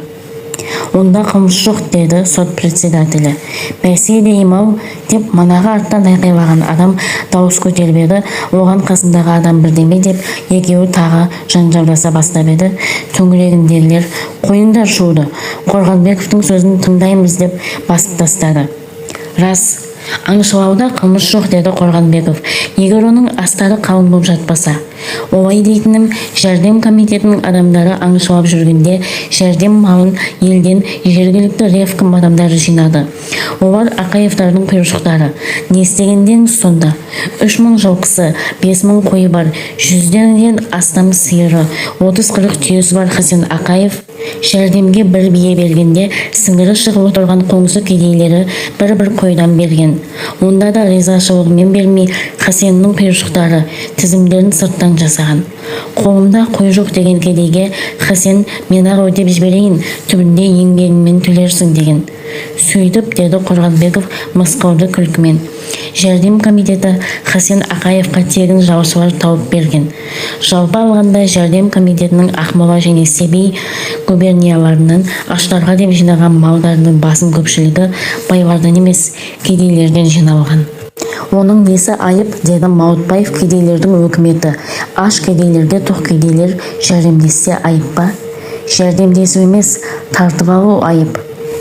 Онда қылмыс жоқ, деді сот председателі. Бәсе деймау деп манағы арттан айқайлаған адам дауыс көтеріп еді. Оған қасындағы адам бірдеме деп екеуі тағы жанжалдаса бастап еді. Төңірегіндегілер қойыңдар шуды, Қорғанбековтың сөзін тыңдаймыз деп басып тастады. Рас, аңшылауда қылмыс жоқ, деді Қорғанбеков. Егер оның астары қалың болып жатпаса. Олай дейтінім, жәрдем комитетінің адамдары аңшылап жүргенде жәрдем малын елден жергілікті ревком адамдары жинады. Олар Ақаевтардың құйыршықтары. Не істегенден сонда? 3000 жылқысы, 5000 қойы бар, 100-ден астам сиыры, 30-40 түйесі бар Хасен Ақаев жәрдемге бір бие бергенде сіңірі шығып отырған қоңсы кедейлері бір қойдан берген. Онда да ризашылығымен бермей Хасеннің құйыршықтары тізімдерін сырттан жасаған. Қолымда қой жоқ деген кедейге Хасен мен-ақ өтеп жіберейін, түбінде еңбегіңмен төлерсің деген. Сөйтіп, деді Қорғанбеков мысқылды күлкімен. Жәрдем комитеті Хасен Ақаевқа тегін жалшылар тауып берген. Жалпы алғанда жәрдем комитетінің Ақмола және Семей губернияларынан аштарға деп жинаған малдардың басым көпшілігі байлардан емес, кедейлерден жиналған. Оның несі айып, деді Маутбаев. Кедейлердің өкіметі. Аш кедейлерге тоқ кедейлер жәрдемдессе айып па? Жәрдемдесу емес, тартып алу айып.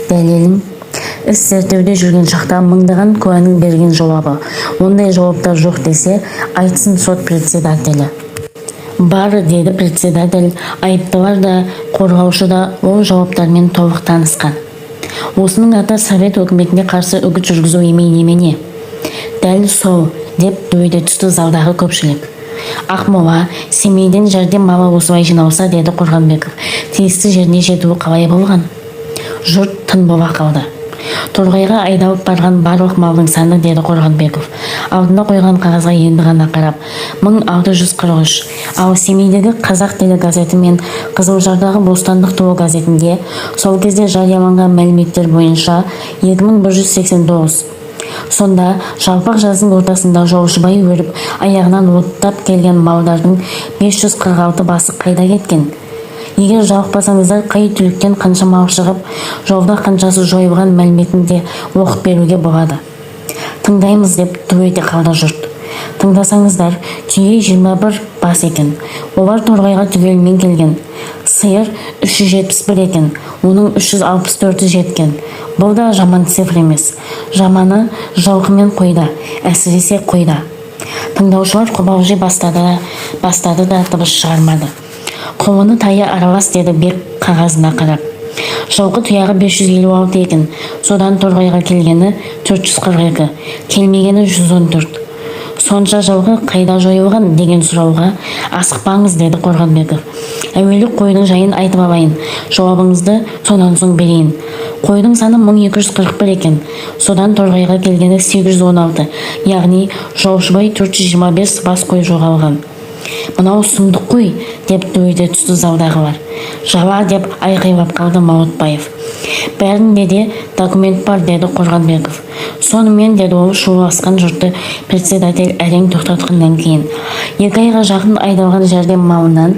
Дәлелім, іс зерттеуде жүрген шақта мыңдаған куәнің берген жауабы. Ондай жауаптар жоқ десе, айтсын сот председателі. Бар, деді председатель. Айыптылар да, қорғаушы да ол жауаптармен толық танысқан. Осының аты совет өкіметіне қарсы үгіт жүргізу емей немене? Дәл сол, деп дөйде түсті залдағы көпшілік. Ақмола, Семейден жәрдем малы осылай жиналса, деді Қорғанбеков. Тиісті жеріне жетуі қалай болған? Жұрт тын бола қалды. Торғайға айдалып барған барлық малдың саны, деді Қорғанбеков. Алдына қойған қағазға енді ғана қарап, 1643. Ал Семейдегі Қазақ тілі газеті мен Қызылжардағы Бостандық туы газетінде сол кезде жарияланған мәліметтер бойынша 2189. Сонда жалпақ жаздың ортасында жолшыбай өріп, аяғынан оттап келген малдардың 546 басы қайда кеткен? Егер жалықпасаңыздар, қай түліктен қанша мал шығып, жолда қаншасы жойылған мәліметін де оқып беруге болады. Тыңдаймыз, деп ду ете қалды жұрт. Тыңдасаңыздар, түйе 21 бас екен. Олар Торғайға түгелімен келген. Сиыр 371 екен. Оның 364 жеткен. Бұл да жаман цифр емес. Жаманы жылқы мен қойда, әсіресе қойда. Тыңдаушылар қобалжи бастады да дыбыс шығармады. Қолыны тайы аралас, деді Бек қағазына қарап. Жылқы тұяғы 556 екен. Содан Торғайға келгені 442, келмегені 114. Сонша жылқы қайда жойылған деген сұрауға асықпаңыз, деді Қорғанбеков. Әуелі қойдың жайын айтып алайын, жауабыңызды сонан соң берейін. Қойдың саны 1241 екен. Содан Торғайға келгені 816, яғни жолшыбай 425 бас қой жоғалған. Мынау сұмдық қой, деп дөйде түсті залдағылар. Жала, деп айқайлап қалды Маутбаев. Бәрінде де документ бар, деді Қорғанбеков. Сонымен, деді ол шуласқан жұртты председатель әрең тоқтатқаннан кейін. 2 айға жақын айдалған жәрдем малынан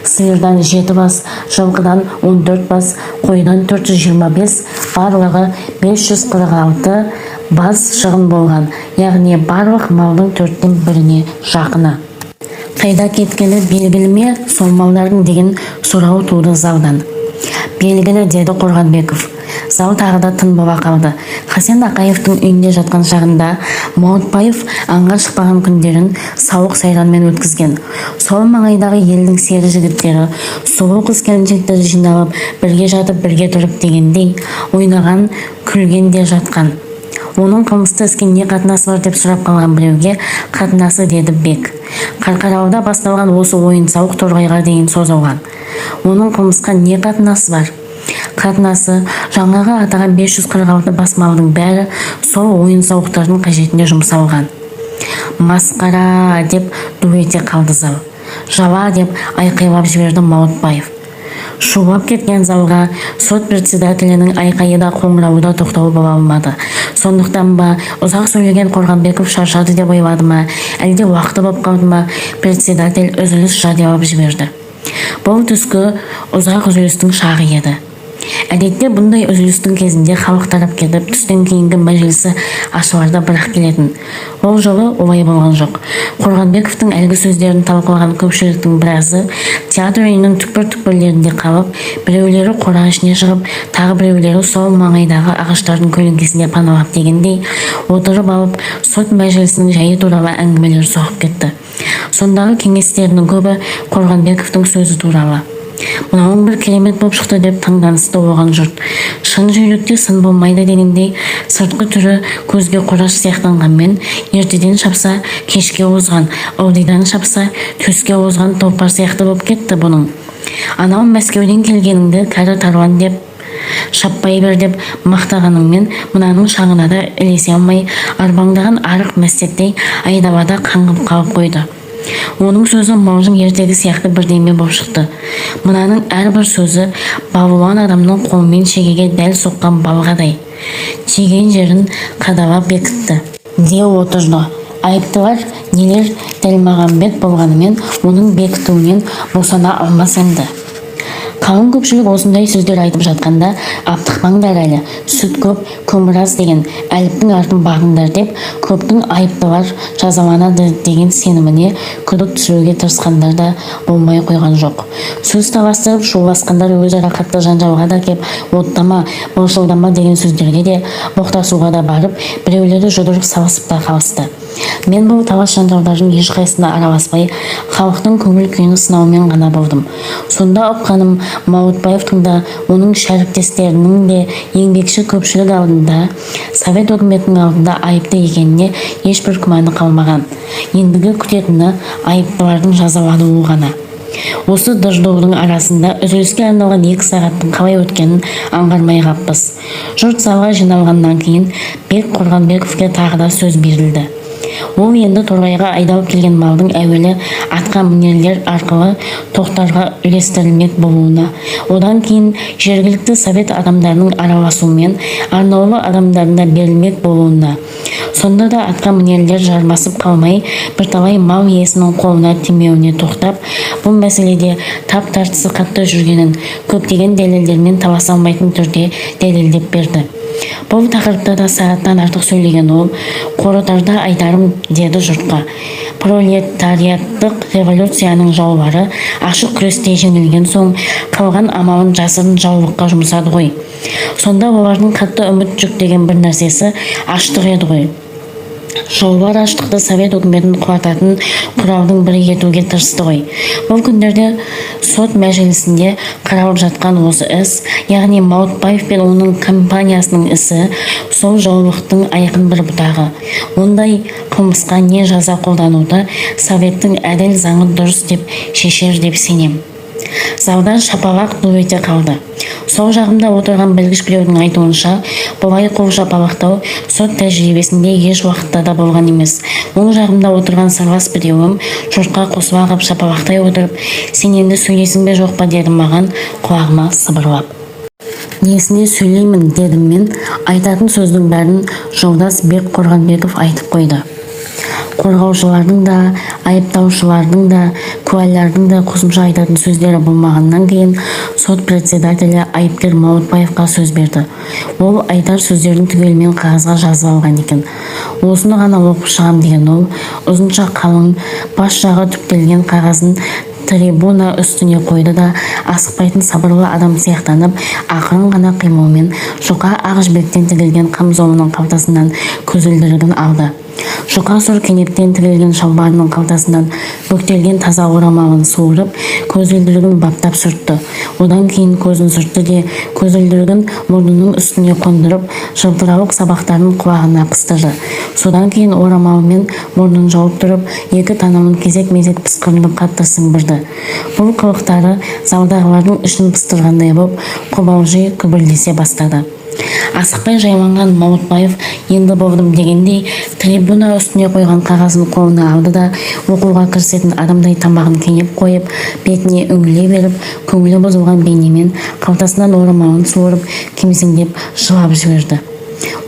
сиырдан 7 бас, жылқыдан 14 бас, қойдан 425, барлығы 546 бас шығын болған, яғни барлық малдың 4-тен 1-не жақыны. Қайда кеткені белгілі ме, сол малдардың деген сұрау туды залдан. Белгілі, деді Қорғанбеков. Зал тағы да тын бола қалды. Хасен Ақаевтың үйінде жатқан шағында Маутбаев аңға шықпаған күндерін сауық сайранмен өткізген. Сол маңайдағы елдің сері жігіттері сұлу қыз келіншектерді жиналып, бірге жатып, бірге тұрып дегендей ойнаған, күлген де жатқан. Оның қылмысты іске не қатынасы бар деп сұрап қалған біреуге, қатынасы, деді Бек. Қарқаралыда басталған осы ойын сауық Торғайға дейін созылған. Оның қылмысқа не қатынасы бар? Қатынасы, жаңағы атаған 546 бас малдың бәрі сол ойын сауықтардың қажетіне жұмсалған. Масқара, деп ду ете қалды зал. Жала, деп айқайлап жіберді Маутбаев. Шулап кеткен залға сот председателінің айқайы да қоңырауы да тоқтау бола алмады. Сондықтан ба, ұзақ сөйлеген Қорғанбеков шаршады деп ойлады ма, әлде уақыты боп қалды ма, председатель үзіліс жариялап жіберді. Бұл түскі ұзақ үзілістің шағы еді. Әдетте бұндай үзілістің кезінде халық тарап кетіп, түстен кейінгі мәжілісі ашыларда бірақ келетін. Ол жолы олай болған жоқ. Қорғанбековтың әлгі сөздерін талқылаған көпшіліктің біразы театр үйінің түкпір-түкпірлерінде қалып, біреулері қора ішіне шығып, тағы біреулері сол маңайдағы ағаштардың көлеңкесіне паналап дегендей отырып алып, сот мәжілісінің жайы туралы әңгімелер соғып кетті. Сондағы кеңестерінің көбі Қорғанбековтың сөзі туралы. Мынауың бір керемет боп шықты, деп таңданысты оған жұрт. Шын жүйрікте сын болмайды дегендей, сыртқы түрі көзге қораш сияқтанғанмен, ертеден шапса кешке озған, ылдидан шапса төске озған толпар сияқты боп кетті бұның. Анау Мәскеуден келгеніңді кәрі таруан деп шаппай бер деп мақтағаныңмен, мынаның шаңына да ілесе алмай, арбаңдаған арық мәстектей айдалада қаңғып қалып қойды. Оның сөзі маужың ертегі сияқты бірдеме боп шықты. Мынаның әрбір сөзі балуан адамның қолмен шегеге дәл соққан балғадай. Тиген жерін қадалап бекітті. Де отырды. Айыптылар нелер Дәлмағамбет болғанымен, оның бекітуінен босана алмас енді. Қалың көпшілік осындай сөздер айтып жатқанда, аптықпаңдар әлі, сүт көп, көмір аз деген әліптің артын бағыңдар деп, көптің айыптылар жазаланады деген сеніміне күдік түсіруге тырысқандар да болмай қойған жоқ. Сөз таластырып, шуласқандар өзара қатты жанжалға да кеп, оттама, болшылдама деген сөздерге де, боқтасуға да барып, біреулері жұдырық салысып та қалысты. Мен бұл талас жанжалдардың ешқайсысына араласпай, халықтың көңіл күйін сынаумен ғана болдым. Сонда ұққаным, Маутбаевтың да, оның шәріктестерінің де еңбекші көпшілік алдында Совет өкіметінің алдында айыпты екеніне ешбір күмәні қалмаған. Ендігі күтетіні айыптылардың жазалануы ғана. Осы дыждоудың арасында үзіліске арналған 2 сағаттың қалай өткенін аңғармай қаппыз. Жұрт залға жиналғаннан кейін Бек Қорғанбековке тағы да сөз берілді. Ол енді торғайға айдалып келген малдың әуелі атқа мінерлер арқылы тоқтарға үлестірілмек болуына, одан кейін жергілікті совет адамдарының араласуымен арнаулы адамдарына берілмек болуына, сонда да атқа мінерлер жармасып қалмай бірталай мал иесінің қолына тимеуіне тоқтап, бұл мәселеде тап тартысы қатты жүргенін көптеген дәлелдермен таласа алмайтын түрде дәлелдеп берді. Бұл тақырыпта да сағаттан артық сөйлеген ол, қорытарда айтарым деді жұртқа. Пролетариаттық революцияның жаулары ашық күресте жеңілген соң қалған амалын жасырын жаулыққа жұмсады ғой. Сонда олардың қатты үміт жүктеген бір нәрсесі аштық еді ғой. Жаулар аштықты совет өкіметін құлататын құралдың бірі етуге тырысты ғой. Бұл күндерде сот мәжілісінде қаралып жатқан осы іс, яғни Маутбаев пен оның компаниясының ісі, сол жаулықтың айқын бір бұтағы. Ондай қылмысқа не жаза қолдануды советтің әділ заңы дұрыс деп шешер деп сенем. Залдан шапалақ ду ете қалды. Сол жағымда отырған білгіш біреудің айтуынша, бұлай қол шапалақтау сот тәжірибесінде еш уақытта да болған емес. Оң жағымда отырған сырлас біреуім жұртқа қосыла қап шапалақтай отырып, сен енді сөйлесің бе жоқ па деді маған құлағыма сыбырлап. Несіне сөйлеймін дедім мен, айтатын сөздің бәрін жолдас Бек Қорғанбеков айтып қойды. Қорғаушылардың да, айыптаушылардың да, куәлардың да қосымша айтатын сөздері болмағаннан кейін сот председателі айыпкер Маутбаевқа сөз берді. Ол айтар сөздердің түгелімен қағазға жазып алған екен. Осыны ғана оқып шығам деген ол, ұзынша қалың, бас жағы түптелген қағазын трибуна үстіне қойды да, асықпайтын сабырлы адам сияқтанып, ақырын ғана қимылмен жұқа ақ жібектен тігілген қамзолының қалтасынан көзілдірігін алды. Жұқа сұр кенептен тігілген шалбарының қалтасынан бүктелген таза орамалын суырып, көзілдірігін баптап сүртті. Одан кейін көзін сүртті де, көзілдірігін мұрнының үстіне қондырып, жылтырауық сабақтарын құлағына қыстырды. Содан кейін орамалымен мұрнын жауып тұрып, екі танауын кезек-мезек пысқырынып қатты сіңбірді. Бұл қылықтары залдағылардың ішін пыстырғандай боп, қобалжи күбірлесе бастады. Асықпай жайланған Маутбаев енді болдым дегендей трибуна үстіне қойған қағазын қолына алды да, оқуға кірісетін адамдай тамағын кенеп қойып, бетіне үңіле беріп, көңілі бұзылған бейнемен қалтасынан орамалын суырып, кемсеңдеп жылап жіберді.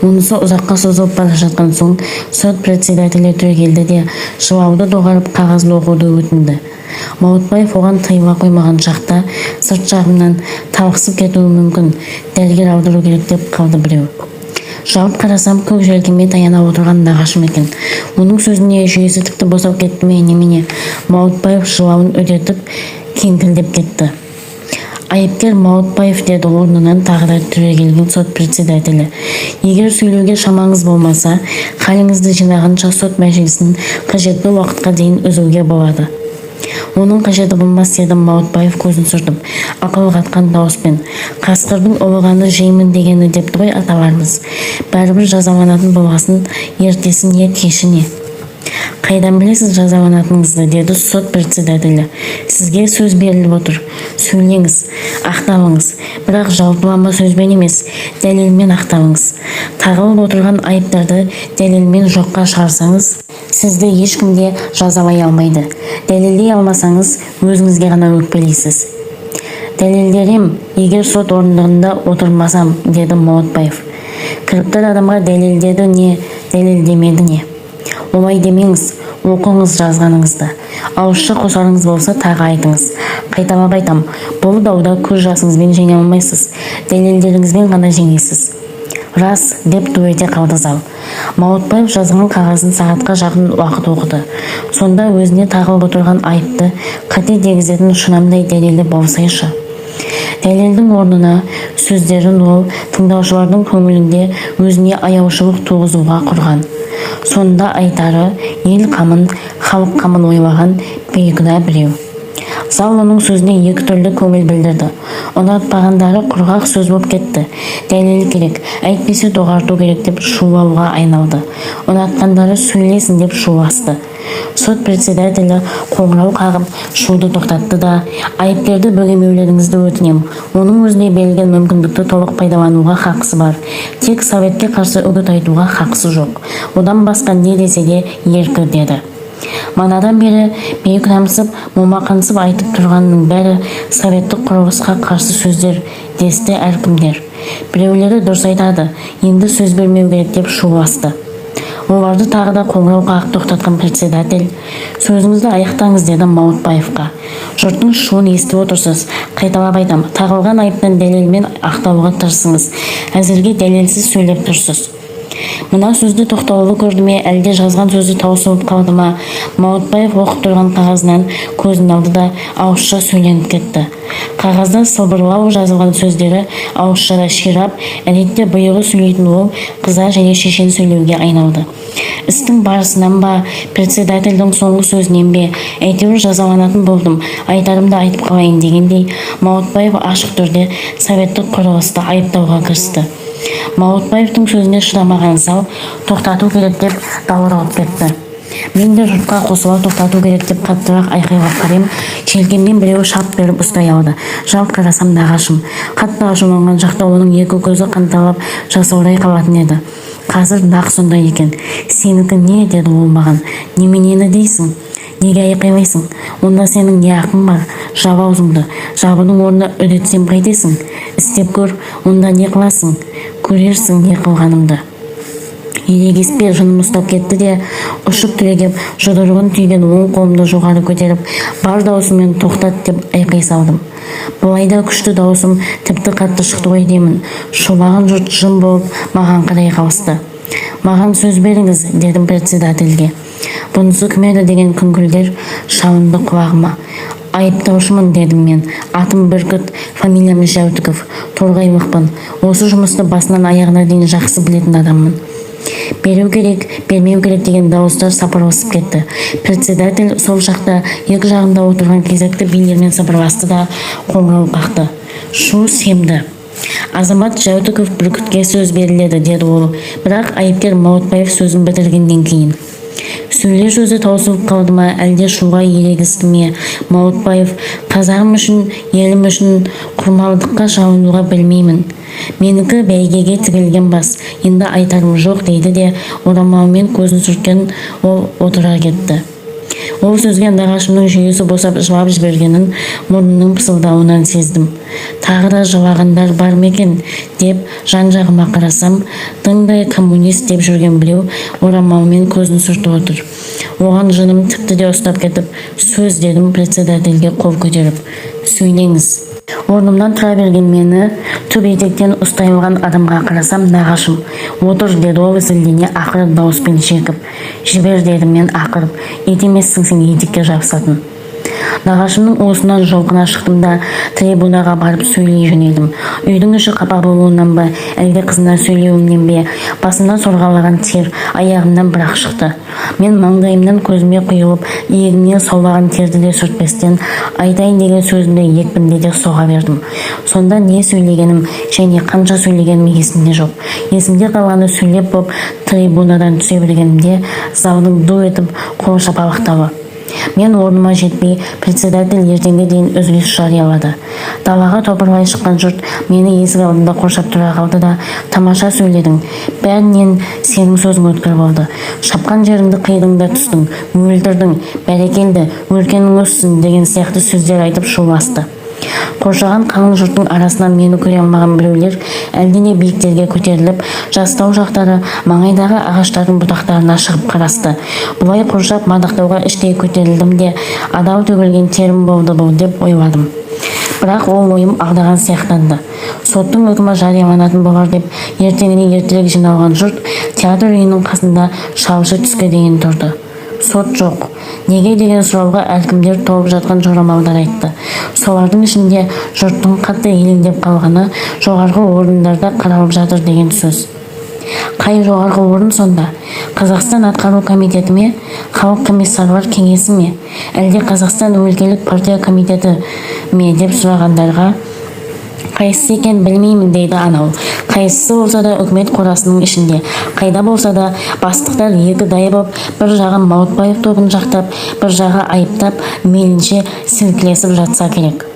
Онысы ұзаққа созылып бара жатқан соң сот председателі түрегелді де, жылауды доғарып қағазын оқуды өтінді. Маутбаев оған тыйыла қоймаған шақта сырт жағымнан талықсып кетуі мүмкін, дәрігер алдыру керек деп қалды біреу. Жалып қарасам, көк желкеме таяна отырған нағашым екен. Оның сөзіне жүйесі тіпті босап кетті ме немене? Маутбаев жылауын үдетіп кеңкілдеп кетті. Айыпкер Маутбаев деді орнынан тағы да түрегелген сот председателі. Егер сөйлеуге шамаңыз болмаса, халіңізді жинағанша сот мәжілісін қажетті уақытқа дейін үзуге болады. Оның қажеті болмас деді Маутбаев көзін сүртіп, ақыл қатқан дауыспен. Қасқырдың ұлығаны жеймін дегені депті ғой аталарымыз. Бәрібір жазаланатын болғасын, ертесі не, кеші не. Қайдан білесіз жазаланатыныңызды, деді сот председателі. Сізге сөз беріліп отыр. Сөйлеңіз, ақталыңыз. Бірақ жалпылама сөзбен емес, дәлелмен ақталыңыз. Тағылып отырған айыптарды дәлелмен жоққа шығарсаңыз, сізді ешкімде жазалай алмайды. Дәлелдей алмасаңыз, өзіңізге ғана өкпелейсіз. Дәлелдерем, егер сот орындығында отырмасам, деді Маутбаев. Кіріптір адамға дәлелдеді не, дәлелдемеді не? Олай демеңіз, оқыңыз жазғаныңызды. Ауызша қосарыңыз болса тағы айтыңыз. Қайталап айтам, бұл дауда көз жасыңызбен жеңе алмайсыз, дәлелдеріңізбен ғана жеңесіз. Рас, деп ду ете қалды зал. Маутбаев жазған қағазын сағатқа жақын уақыт оқыды. Сонда өзіне тағылып отырған айыпты қате дегізетін шынамдай дәлелі болсайшы. Дәлелдің орнына сөздерін ол тыңдаушылардың көңілінде өзіне аяушылық туғызуға құрған. Сонда айтары ел қамын, халық қамын ойлаған бейкүнә біреу. Зал оның сөзіне екі түрлі көңіл білдірді. Ұнатпағандары құрғақ сөз болып кетті. Дәлел керек, әйтпесе доғарту керек деп шулауға айналды. Ұнатқандары сөйлесін деп шуласты. Сот председателі қоңырау қағып шуды тоқтатты да, айыпкерді бөгемеулеріңізді өтінем. Оның өзіне берілген мүмкіндікті толық пайдалануға хақысы бар. Тек советке қарсы үгіт айтуға хақысы жоқ. Одан басқа не десе де еркі деді. Манадан бері бейкүнәмсіп, момақансып айтып тұрғанның бәрі советтік құрылысқа қарсы сөздер, десті әркімдер. Біреулері дұрыс айтады, енді сөз бермеу керек деп шуласты. Оларды тағы да қоңырау қағып тоқтатқан председатель: сөзіңізді аяқтаңыз деді Маутбаевқа. Жұрттың шуын естіп отырсыз. Қайталап айтам, тағылған айыптан дәлелмен ақталуға тырысыңыз. Әзірге дәлелсіз сөйлеп тұрсыз. Мына сөзді тоқтаулы көрді ме, әлде жазған сөзді таусылып қалды ма? Маутбаев оқып тұрған қағазынан көзін алды да ауызша сөйленіп кетті. Қағазда сылбырлау жазылған сөздері ауызшада ширап, әдетте бұйығы сөйлейтін ол қыза және шешен сөйлеуге айналды. Істің барысынан ба, председательдің соңғы сөзінен бе, әйтеуір жазаланатын болдым, айтарымды айтып қалайын дегендей, Маутбаев ашық түрде советтік құрылысты айыптауға кірісті. Маутбаевтың сөзіне шыдамаған зал тоқтату керек деп даурығып кетті. Мен де жұртқа қосыла тоқтату керек деп қаттырақ айқайлап қарайым, желкемнен біреуі шап беріп ұстай алды. Жалт қарасам нағашым. Қатты ашуланған жақта оның екі көзі қанталап жасаурай қалатын еді. Қазір нақ сондай екен. Сенікі не деді ол маған. Неменені дейсің? Неге айқайлайсың? Онда сенің не ақың бар? Жап аузыңды. Жабының орнына үдетсем қайтесің? Істеп көр, онда не қыласың? Көрерсің не қылғанымды. Ерегеспе, жыным ұстап кетті де, ұшып түрегеп, жұдырығын түйген оң қолымды жоғары көтеріп, бар даусыммен тоқтат деп айқай салдым. Бұлайда күшті даусым тіпті қатты шықты ғой деймін. Шулаған жұрт жым болып маған қарай қалысты. Маған сөз беріңіз, дедім председательге. Бұнысы кім еді деген күңкілдер шалынды құлағыма. Айыптаушымын, дедім мен. Атым Бүркіт, фамилиям Жәутіков, торғайлықпын. Осы жұмысты басынан аяғына дейін жақсы білетін адаммын. Беру керек, бермеу керек деген дауыстар сапырылысып кетті. Председатель сол жақта екі жағында отырған кезекті билермен сапырласты да қоңырау қақты. Шу семді. Азамат Жәутіков Бүркітке сөз беріледі, деді ол. Бірақ айыпкер Маутбаев сөзін бітіргеннен кейін. Сөйле сөзі таусылып қалды ма, әлде шуға ерегісті ме? Маутбаев: қазағым үшін, елім үшін құрмалдыққа шалынуға білмеймін. Менікі бәйгеге тігілген бас, енді айтарым жоқ, дейді де орамалмен көзін сүрткен ол отыра кетті. Ол сөзге нағашымның жүйесі босап жылап жібергенін мұрнының пысылдауынан сездім. Тағы да жылағандар бар ма екен деп жан-жағыма қарасам, тыңдай коммунист деп жүрген біреу орамалмен көзін сүртіп отыр. Оған жыным тіпті де ұстап кетіп, сөз дедім председательге қол көтеріп. Сөйлеңіз. Орнымнан тұра берген мені түп етектен ұстай алған адамға қарасам, нағашым. Отыр, деді ол зілдене ақырып дауыспен шекіп. Жібер, дедім мен ақырып. Ет емессің сен етекке жабысатын. Нағашымның уысынан жолқына шықтым да трибунаға барып сөйлей жөнелдім. Үйдің іші қапақ болуынан ба, әлде қызына сөйлеуімнен бе, басымнан сорғалаған тер аяғымнан бірақ шықты. Мен маңдайымнан көзіме құйылып, иегімнен саулаған терді де сүртпестен айтайын деген сөзімді екпінді де соға бердім. Сонда не сөйлегенім және қанша сөйлегенім есімде жоқ. Есімде қалғаны сөйлеп боп трибунадан түсе бергенімде залдың ду етіп қол шапалақтауы. Мен орныма жетпей, председатель ертеңге дейін үзіліс жариялады. Далаға топырлай шыққан жұрт мені есік алдында қоршап тұра қалды да: тамаша сөйледің, бәрінен сенің сөзің өткір болды. Шапқан жеріңді қидың да түстің, өлтірдің, бәрекелді, өркенің өссін деген сияқты сөздер айтып шуласты. Қоршаған қалың жұрттың арасынан мені көре алмаған біреулер әлдене биіктерге көтеріліп, жастау жақтары маңайдағы ағаштардың бұтақтарына шығып қарасты. Бұлай қоршап мадақтауға іштей көтерілдім де, адал төгілген терім болды бұл деп ойладым. Бірақ ол ойым алдаған сияқтанды. Соттың үкімі жарияланатын болар деп ертеңіне ертерек жиналған жұрт театр үйінің қасында шалшы түске дейін тұрды. Сот жоқ. Неге деген сұрауға әркімдер толып жатқан жорамалдар айтты. Солардың ішінде жұрттың қатты елеңдеп қалғаны жоғарғы орындарда қаралып жатыр деген сөз. Қай жоғарғы орын сонда? Қазақстан атқару комитеті ме? Халық комиссарлар кеңесі ме? Әлде Қазақстан өлкелік партия комитеті ме деп сұрағандарға қайсысы екен білмеймін дейді анау. Қайсысы болса да үкімет қорасының ішінде, қайда болса да бастықтар екі дай боп, бір жағы Маутбаев тобын жақтап, бір жағы айыптап, мейлінше сілкілесіп жатса керек.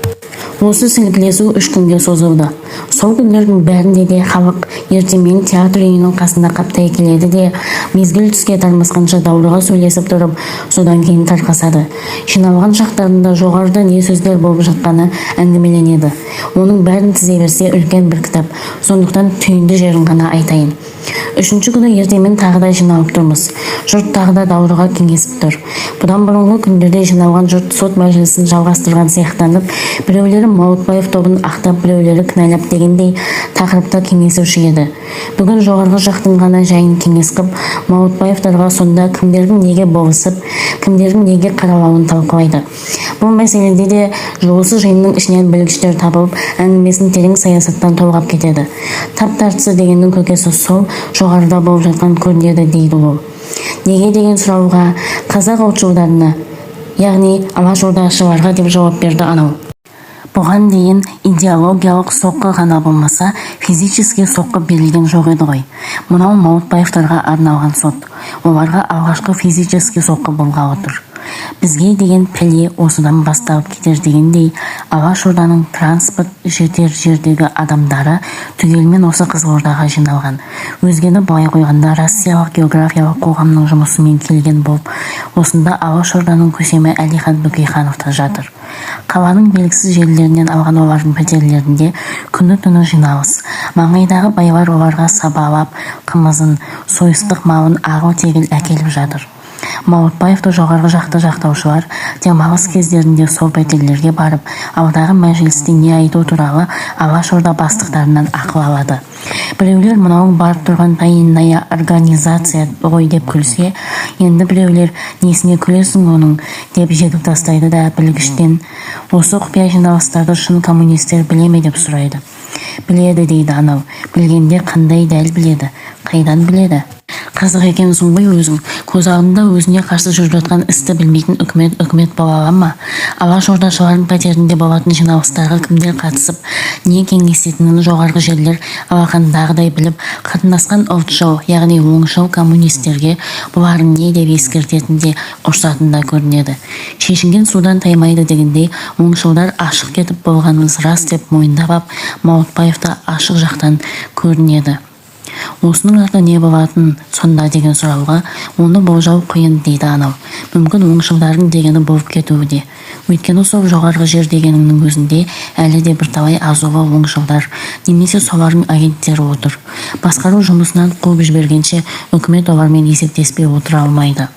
Осы сілкілесу 3 күнге созылды. Сол күндердің бәрінде де халық ертемен театр үйінің қасында қаптай келеді де, мезгіл түске тармасқанша даурыға сөйлесіп тұрып, содан кейін тарқасады. Жиналған шақтарында жоғарыда не сөздер болып жатқаны әңгімеленеді. Оның бәрін тізе берсе үлкен бір кітап, сондықтан түйінді жерін ғана айтайын. 3-ші күні ертемен тағы да жиналып тұрмыз. Жұрт тағы да даурыға кеңесіп тұр. Бұдан бұрынғы күндерде жиналған жұрт сот мәжілісін жалғастырған сияқтанып, біреулері Маутбаев тобын ақтап, біреулері кінәлап дегендей тақырыпта кеңесуші еді. Бүгін жоғарғы жақтың ғана жайын кеңес қып, Маутбаевтарға сонда кімдердің неге болысып, кімдердің неге қаралауын талқылайды. Бұл мәселеде де жолсыз жиынның ішінен білгіштер табылып, әңгімесін терең саясаттан толғап кетеді. Тап тартысы дегеннің көкесі сол жоғарыда болып жатқан көрінеді дейді ол. Неге деген сұрауға қазақ ұлтшылдарына, яғни алашордашыларға деп жауап берді анау. Бұған дейін идеологиялық соққы ғана болмаса, физически соққы берілген жоқ еді ғой. Мынау Маутбаевтарға арналған сот. Оларға алғашқы физически соққы болғалы тұр. Бізге деген пәле осыдан басталып кетер дегендей, Алашорданың транспорт жетер жердегі адамдары түгелмен осы Қызылордаға жиналған. Өзгені былай қойғанда Россиялық географиялық қоғамның жұмысымен келген болып, осында Алашорданың көсемі Әлихан Бөкейханов та жатыр. Қаланың белгісіз жерлерінен алған олардың пәтерлерінде күні-түні жиналыс. Маңайдағы байлар оларға сабалап, қымызын, сойыстық малын ағыл-тегіл әкеліп жатыр. Маутбаевты жоғарғы жақты жақтаушылар демалыс кездерінде сол пәтерлерге барып, алдағы мәжілісте не айту туралы Алашорда бастықтарынан ақыл алады. Біреулер мынауың барып тұрған тайынная организация ғой деп күлсе, енді біреулер несіне күлесің оның деп жегіп тастайды да білгіштен, осы құпия жиналыстарды шын коммунистер біле ме деп сұрайды. Біледі дейді анау. Білгенде қандай дәл біледі, қайдан біледі? Қазақ екенсің ғой өзің. Көз алдында өзіне қарсы жүріп жатқан істі білмейтін үкімет бола ала ма? Алашордашылардың пәтерінде болатын жиналыстарға кімдер қатысып, не кеңесетінін жоғарғы жерлер алақандағыдай біліп, қатынасқан ұлтшыл, яғни оңшыл коммунистерге бұлардың не деп ескертетінде ұрсатында көрінеді. Шешінген судан таймайды дегендей, оңшылдар ашық кетіп болғанымыз рас деп мойындап ап, Маутбаевта ашық жақтан көрінеді. Осының арты не болатын сонда деген сұрауға, оны болжау қиын дейді анау. Мүмкін оңшылдардың дегені болып кетуі де. Өйткені сол жоғарғы жер дегенінің өзінде әлі де бірталай азулы оңшылдар, немесе солардың агенттері отыр. Басқару жұмысынан қуып жібергенше үкімет олармен есептеспей отыра алмайды.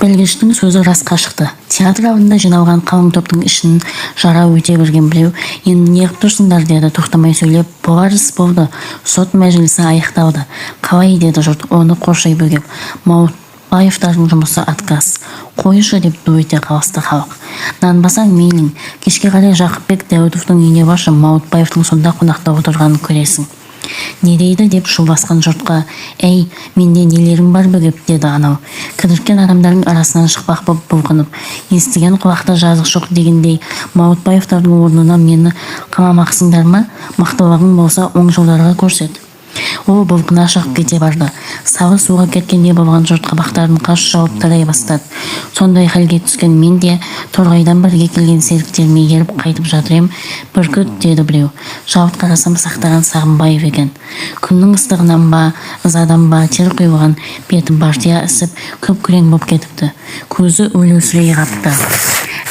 Білгіштің сөзі расқа шықты. Театр алдында жиналған қалың топтың ішін жара өте берген біреу, енді неғып тұрсыңдар деді тоқтамай сөйлеп. Болар іс болды, сот мәжілісі аяқталды. Қалай деді жұрт, оны қоршай бөгеп. Маутбаевтардың жұмысы отказ. Қойшы деп ду ете қалысты халық. Нанбасаң мейлің, кешке қарай Жақыпбек Дәуітовтың үйіне баршы, Маутбаевтың сонда қонақта отырғанын көресің. Не дейді деп шуласқан жұртқа, әй, менде нелерің бар бөгеп деді анау. Кідіркен адамдардың арасынан шықпақ боп бұлқынып, естіген құлақта жазық жоқ дегендей, Маутбаевтардың орнына мені қамамақсыңдар ма? Мақтылығың болса оңшылдарға көрсет. Ол бұлқына шығып кете барды. Салы суға кеткенде болған жұрт қабақтарын қаш жауып тарай бастады. Сондай халге түскен мен де торғайдан бірге келген серіктеріме еріп қайтып жатыр ем. Бүркіт деді біреу. Жалт қарасам сақтаған Сағымбаев екен. Күннің ыстығынан ба, ызадан ба тер құйылған бетім бартия ісіп, күп-күрең боп кетіпті. Көзі өлеусірей қапты.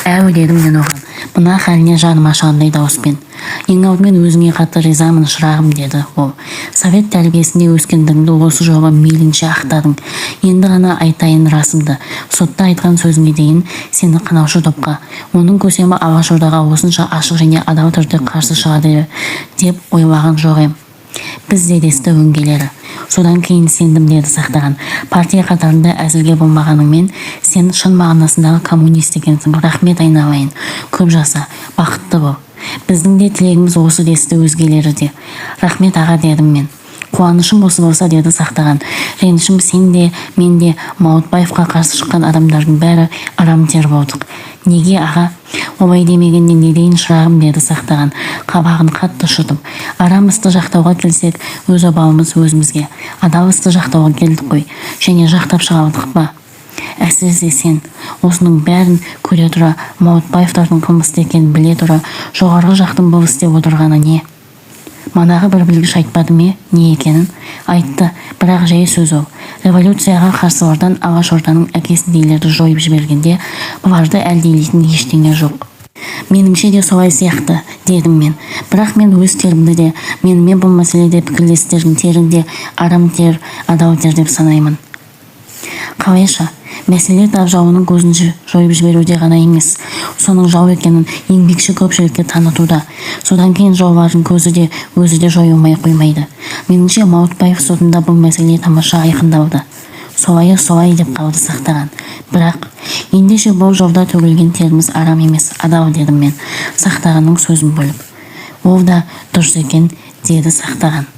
Әу дедім мен оған. Мына халіне жаным ашығандай дауыспен. Ең алдымен өзіңе қатты ризамын шырағым деді ол. Совет тәрбиесінде өскендігіңді осы жолы мейлінше ақтадың. Енді ғана айтайын расымды. Сотта айтқан сөзіңе дейін сені қанаушы топқа, оның көсемі Алашордаға осынша ашық және адал түрде қарсы шығады деп ойлаған жоқ ем. Біз де десті өңгелері. Содан кейін сендім деді сақтаған. Партия қатарында әзірге болмағаныңмен, сен шын мағынасындағы коммунист екенсің. Рахмет айналайын. Көп жаса, бақытты бол. Біздің де тілегіміз осы десті өзгелері де. Рахмет аға дедім мен. Қуанышым осы болса, деді Сақтаған. Ренішім сен де, мен де Маутбаевқа қарсы шыққан адамдардың бәрі арам тер болдық. Неге, аға? Олай демегенде не дейін, шырағым, деді Сақтаған, қабағын қатты шытып. Арам істі жақтауға келсек, өз обалымыз өзімізге. Адал істі жақтауға келдік қой, және жақтап шығардық па? Әсіресе сен осының бәрін көре тұра, Маутбаевтардың қылмысты екенін біле тұра, жоғарғы жақтың бұл істеп отырғаны не? Манағы бір білгіш айтпады ме не екенін? Айтты, бірақ жай сөз ол. Революцияға қарсылардан Алашорданың әкесіндейлерді жойып жібергенде бұларды әлдейлейтін ештеңе жоқ. Меніңше де солай сияқты, дедім мен. Бірақ мен өз терімді де, менімен бұл мәселеде пікірлестердің терін де арам тер, адал тер деп санаймын. Қалайша, мәселе тап жауының көзінше жойып жіберуде ғана емес, соның жау екенін еңбекші көпшілікке танытуда. Содан кейін жаулардың көзі де өзі де жойылмай қоймайды. Меніңше Маутбаев сотында бұл мәселе тамаша айқындалды. Солай деп қалды Сақтаған. Бірақ ендеше бұл жолда төгілген теріміз арам емес, адал, дедім мен, Сақтағанның сөзін бөліп. Ол да дұрыс екен, деді Сақтаған.